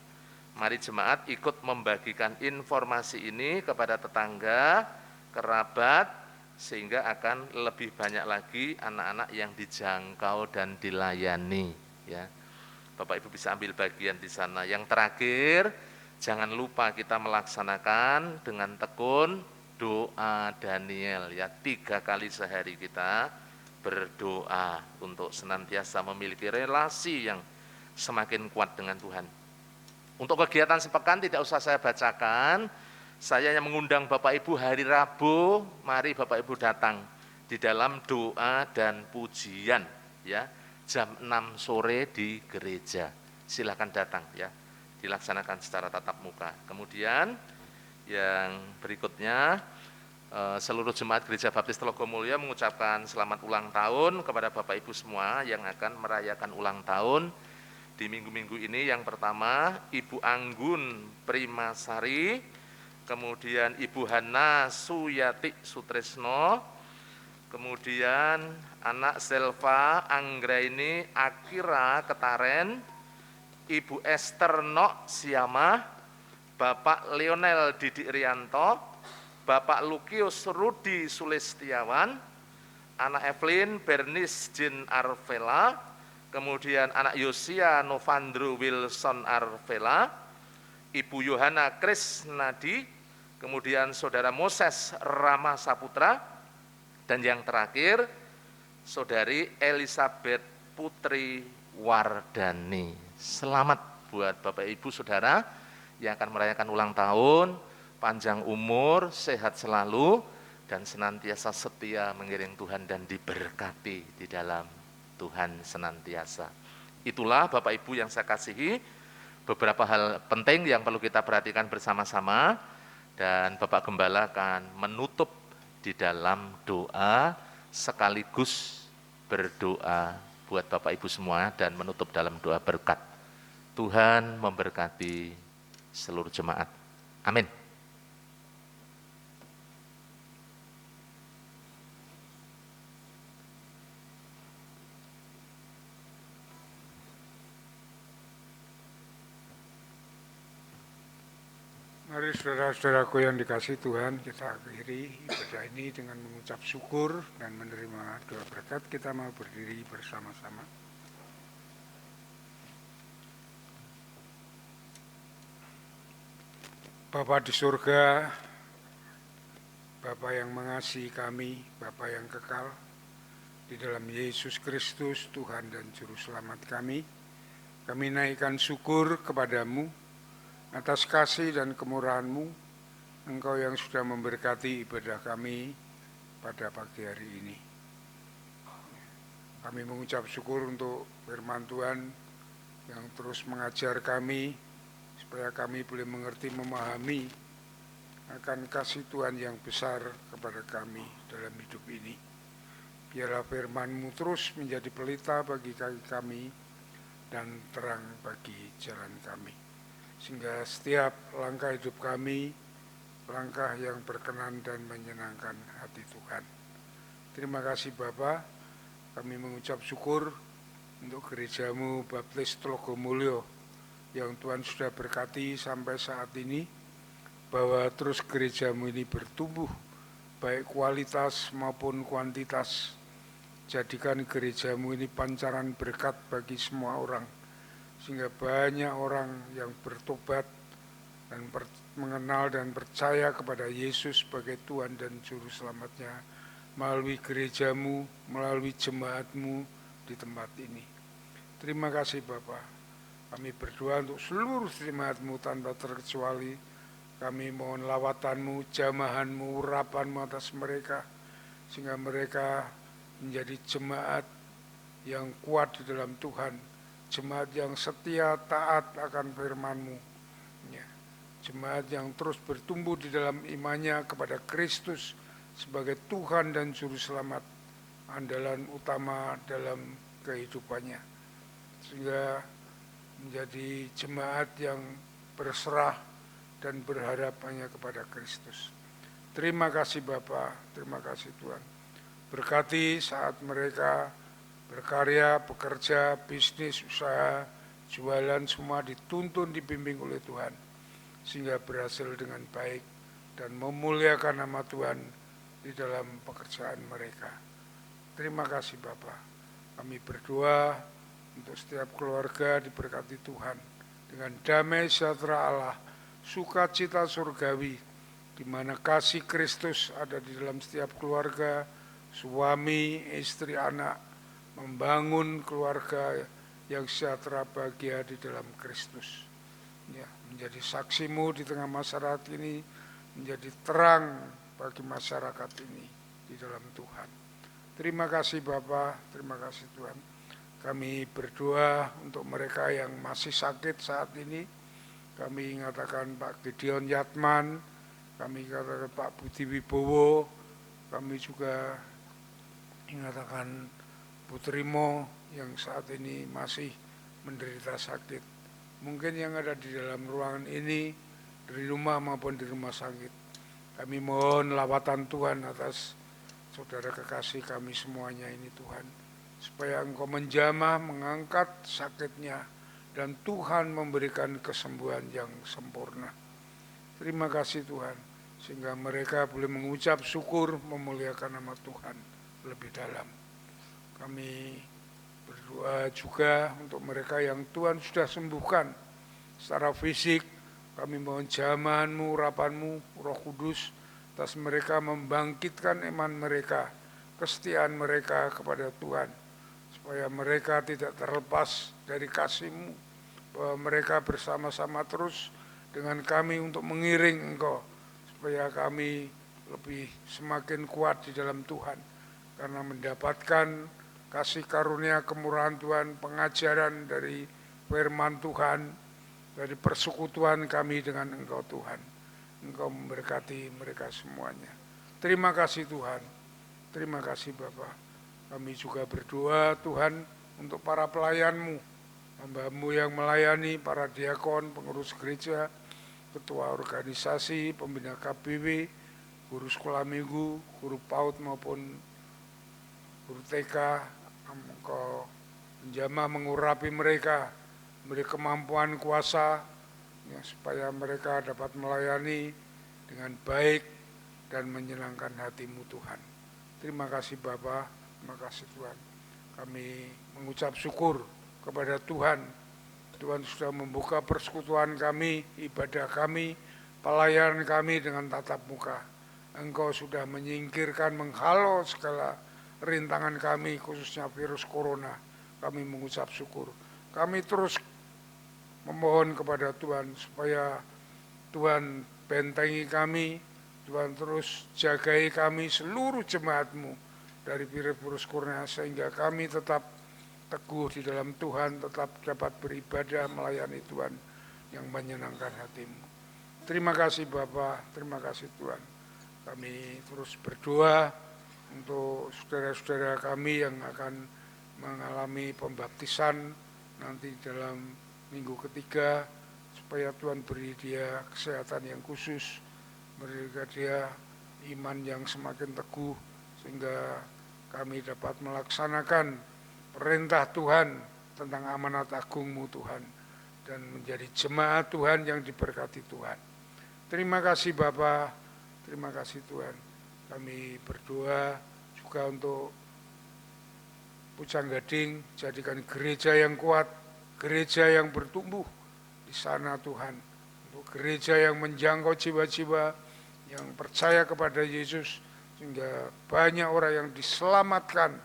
Mari jemaat ikut membagikan informasi ini kepada tetangga, kerabat, sehingga akan lebih banyak lagi anak-anak yang dijangkau dan dilayani ya. Bapak Ibu bisa ambil bagian di sana. Yang terakhir, jangan lupa kita melaksanakan dengan tekun doa Daniel ya. 3 kali sehari kita berdoa untuk senantiasa memiliki relasi yang semakin kuat dengan Tuhan. Untuk kegiatan sepekan tidak usah saya bacakan. Saya yang mengundang Bapak Ibu hari Rabu, mari Bapak Ibu datang di dalam doa dan pujian ya, jam 6 sore di gereja. Silakan datang ya, dilaksanakan secara tatap muka. Kemudian yang berikutnya, seluruh jemaat Gereja Baptis Telogomulyo mengucapkan selamat ulang tahun kepada Bapak Ibu semua yang akan merayakan ulang tahun di minggu-minggu ini. Yang pertama, Ibu Anggun Primasari, kemudian Ibu Hana Suyati Sutresno, kemudian anak Selva Anggraini Akira Ketaren, Ibu Esther Nok Siamah, Bapak Lionel Didik Rianto, Bapak Lukius Rudi Sulistiawan, anak Evelyn Bernice Jin Arvela, kemudian anak Yosia Novandro Wilson Arvela, Ibu Yohana Krisnadi, kemudian Saudara Moses Rama Saputra, dan yang terakhir Saudari Elizabeth Putri Wardani. Selamat buat Bapak Ibu Saudara yang akan merayakan ulang tahun, panjang umur, sehat selalu, dan senantiasa setia mengiring Tuhan dan diberkati di dalam Tuhan senantiasa. Itulah Bapak Ibu yang saya kasihi, beberapa hal penting yang perlu kita perhatikan bersama-sama, dan Bapak Gembala akan menutup di dalam doa sekaligus berdoa buat Bapak Ibu semua dan menutup dalam doa berkat. Tuhan memberkati seluruh jemaat. Amin. Mari saudara-saudaraku yang dikasihi Tuhan, kita akhiri ibadah ini dengan mengucap syukur dan menerima doa berkat. Kita mau berdiri bersama-sama. Bapa di surga, Bapa yang mengasihi kami, Bapa yang kekal, di dalam Yesus Kristus, Tuhan dan Juru Selamat kami naikkan syukur kepadamu atas kasih dan kemurahan-Mu, Engkau yang sudah memberkati ibadah kami pada pagi hari ini. Kami mengucap syukur untuk firman Tuhan yang terus mengajar kami, supaya kami boleh mengerti, memahami akan kasih Tuhan yang besar kepada kami dalam hidup ini. Biarlah firman-Mu terus menjadi pelita bagi kaki kami dan terang bagi jalan kami. Sehingga setiap langkah hidup kami, langkah yang berkenan dan menyenangkan hati Tuhan. Terima kasih Bapa, kami mengucap syukur untuk gerejamu Baptis Tlogomulyo yang Tuhan sudah berkati sampai saat ini, bahwa terus gerejamu ini bertumbuh baik kualitas maupun kuantitas. Jadikan gerejamu ini pancaran berkat bagi semua orang, sehingga banyak orang yang bertobat dan mengenal dan percaya kepada Yesus sebagai Tuhan dan Juru Selamatnya melalui gerejamu, melalui jemaatmu di tempat ini. Terima kasih Bapa. Kami berdoa untuk seluruh jemaatmu tanpa terkecuali. Kami mohon lawatanmu, jamahanmu, urapanmu atas mereka, sehingga mereka menjadi jemaat yang kuat di dalam Tuhan, jemaat yang setia taat akan firman-Mu, ya. Jemaat yang terus bertumbuh di dalam imannya kepada Kristus sebagai Tuhan dan Juru Selamat, andalan utama dalam kehidupannya, sehingga menjadi jemaat yang berserah dan berharap hanya kepada Kristus. Terima kasih Bapa, terima kasih Tuhan. Berkati saat mereka berkarya, bekerja, bisnis, usaha, jualan, semua dituntun, dibimbing oleh Tuhan, sehingga berhasil dengan baik dan memuliakan nama Tuhan di dalam pekerjaan mereka. Terima kasih Bapa. Kami berdoa untuk setiap keluarga diberkati Tuhan dengan damai sejahtera Allah, sukacita surgawi, di mana kasih Kristus ada di dalam setiap keluarga, suami, istri, anak, membangun keluarga yang sejahtera bahagia di dalam Kristus. Ya, menjadi saksimu di tengah masyarakat ini, menjadi terang bagi masyarakat ini di dalam Tuhan. Terima kasih Bapa, terima kasih Tuhan. Kami berdoa untuk mereka yang masih sakit saat ini. Kami mengatakan Pak Gideon Yatman, kami katakan Pak Budi Wibowo, kami juga mengatakan Putrimo yang saat ini masih menderita sakit. Mungkin yang ada di dalam ruangan ini, dari rumah maupun di rumah sakit. Kami mohon lawatan Tuhan atas saudara kekasih kami semuanya ini Tuhan, supaya Engkau menjamah, mengangkat sakitnya, dan Tuhan memberikan kesembuhan yang sempurna. Terima kasih Tuhan, sehingga mereka boleh mengucap syukur, memuliakan nama Tuhan lebih dalam. Kami berdoa juga untuk mereka yang Tuhan sudah sembuhkan secara fisik. Kami mohon jamahan-Mu, urapan-Mu, Roh Kudus atas mereka, membangkitkan iman mereka, kesetiaan mereka kepada Tuhan, supaya mereka tidak terlepas dari kasih-Mu, bahwa mereka bersama-sama terus dengan kami untuk mengiring Engkau, supaya kami lebih semakin kuat di dalam Tuhan, karena mendapatkan kasih karunia kemurahan Tuhan, pengajaran dari firman Tuhan, dari persekutuan kami dengan Engkau Tuhan. Engkau memberkati mereka semuanya. Terima kasih Tuhan, terima kasih Bapa. Kami juga berdoa Tuhan untuk para pelayan-Mu, hamba-Mu yang melayani, para diakon, pengurus gereja, ketua organisasi, pembina KBW, guru sekolah minggu, guru PAUD maupun guru TK. Engkau menjamah mengurapi mereka, beri kemampuan kuasa, ya, supaya mereka dapat melayani dengan baik dan menyenangkan hati-Mu Tuhan. Terima kasih Bapa, terima kasih Tuhan. Kami mengucap syukur kepada Tuhan. Tuhan sudah membuka persekutuan kami, ibadah kami, pelayanan kami dengan tatap muka. Engkau sudah menyingkirkan, menghalau segala rintangan kami, khususnya virus corona. Kami mengucap syukur. Kami terus memohon kepada Tuhan supaya Tuhan bentengi kami, Tuhan terus jagai kami, seluruh jemaat-Mu dari virus corona, sehingga kami tetap teguh di dalam Tuhan, tetap dapat beribadah melayani Tuhan yang menyenangkan hati-Mu. Terima kasih Bapa, terima kasih Tuhan. Kami terus berdoa untuk saudara-saudara kami yang akan mengalami pembaptisan nanti dalam minggu ketiga, supaya Tuhan beri dia kesehatan yang khusus, beri dia iman yang semakin teguh, sehingga kami dapat melaksanakan perintah Tuhan tentang amanat agung-Mu Tuhan, dan menjadi jemaat Tuhan yang diberkati Tuhan. Terima kasih Bapa, terima kasih Tuhan. Kami berdoa juga untuk Pucang Gading, jadikan gereja yang kuat, gereja yang bertumbuh di sana Tuhan. Untuk gereja yang menjangkau jiwa-jiwa yang percaya kepada Yesus, sehingga banyak orang yang diselamatkan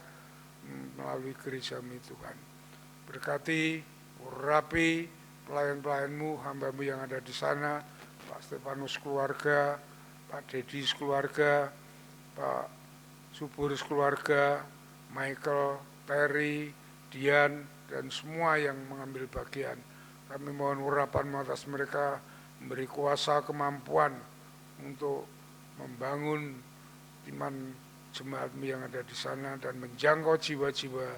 melalui gereja-Mu Tuhan. Berkati, urapi pelayan-pelayan-Mu, hamba-Mu yang ada di sana, Pak Stefanus keluarga, Pak Dedi keluarga, Pak Subur keluarga, Michael, Terry, Dian, dan semua yang mengambil bagian. Kami mohon urapan atas mereka, memberi kuasa kemampuan untuk membangun iman jemaat-Mu yang ada di sana dan menjangkau jiwa-jiwa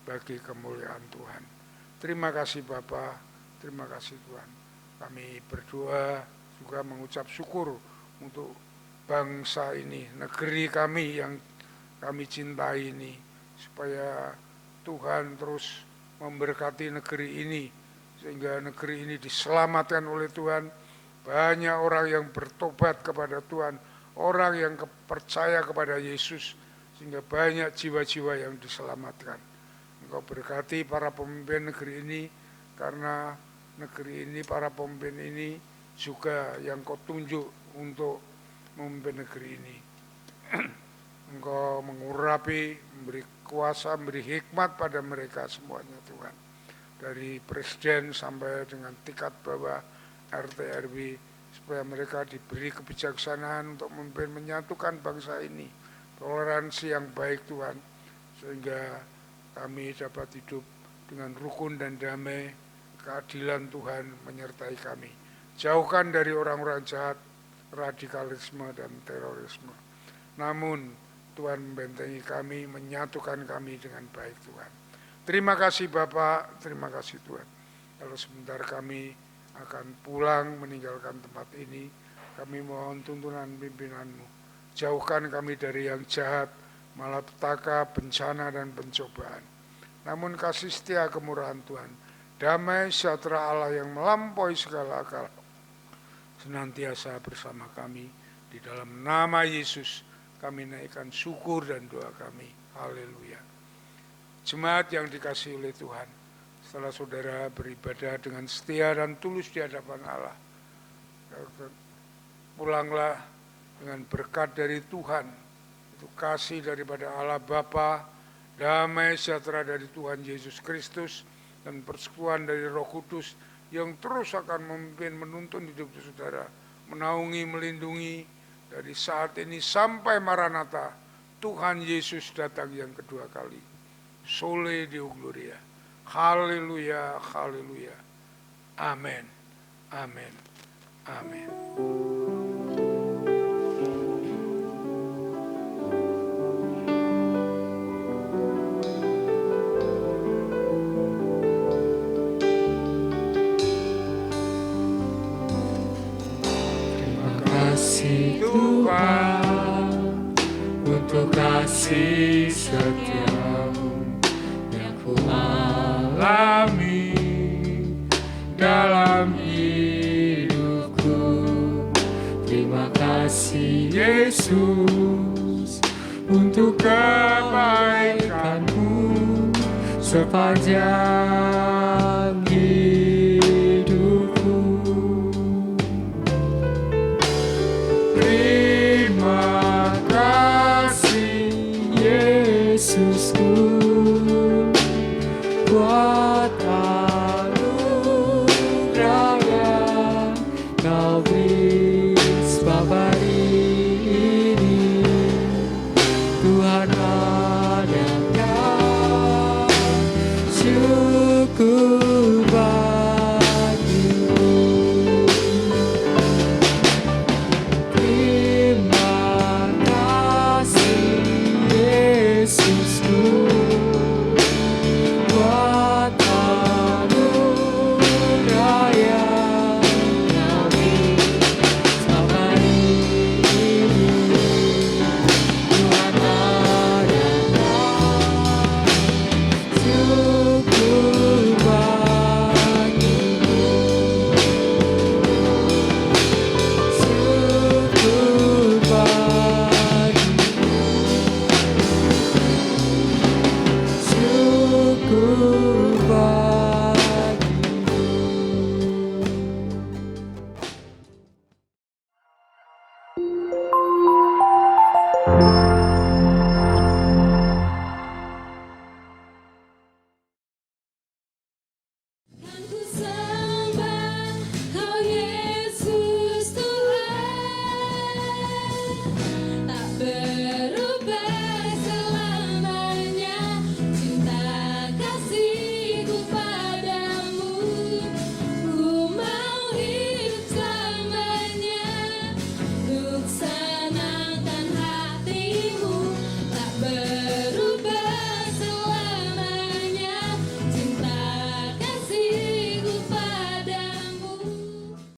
bagi kemuliaan Tuhan. Terima kasih Bapa, terima kasih Tuhan. Kami berdoa juga mengucap syukur untuk bangsa ini, negeri kami yang kami cintai ini, supaya Tuhan terus memberkati negeri ini, sehingga negeri ini diselamatkan oleh Tuhan. Banyak orang yang bertobat kepada Tuhan, orang yang percaya kepada Yesus, sehingga banyak jiwa-jiwa yang diselamatkan. Engkau berkati para pemimpin negeri ini, karena negeri ini, para pemimpin ini juga yang Kau tunjuk untuk memimpin negeri ini. Engkau mengurapi, memberi kuasa, memberi hikmat pada mereka semuanya Tuhan. Dari presiden sampai dengan tingkat bawah RT RW, supaya mereka diberi kebijaksanaan untuk memimpin, menyatukan bangsa ini. Toleransi yang baik Tuhan, sehingga kami dapat hidup dengan rukun dan damai. Keadilan Tuhan menyertai kami. Jauhkan dari orang-orang jahat, radikalisme dan terorisme. Namun Tuhan membentengi kami, menyatukan kami dengan baik Tuhan. Terima kasih Bapak, terima kasih Tuhan. Kalau sebentar kami akan pulang meninggalkan tempat ini, kami mohon tuntunan pimpinan-Mu. Jauhkan kami dari yang jahat, malapetaka, bencana dan pencobaan. Namun kasih setia kemurahan Tuhan, damai sejahtera Allah yang melampaui segala akal, senantiasa bersama kami. Di dalam nama Yesus kami naikkan syukur dan doa kami. Haleluya. Jemaat yang dikasihi oleh Tuhan, setelah saudara beribadah dengan setia dan tulus di hadapan Allah, pulanglah dengan berkat dari Tuhan, itu kasih daripada Allah Bapa, damai sejahtera dari Tuhan Yesus Kristus, dan persekutuan dari Roh Kudus yang terus akan memimpin, menuntun hidup saudara, menaungi, melindungi dari saat ini sampai Maranatha, Tuhan Yesus datang yang kedua kali. Sole Deo Gloria. Haleluya, haleluya. Amin, amin, amin. Tuhan, untuk kasih setiamu yang ku alami dalam hidupku. Terima kasih Yesus untuk kebaikan-Mu sepanjang hidupku. Terima kasih Yesusku.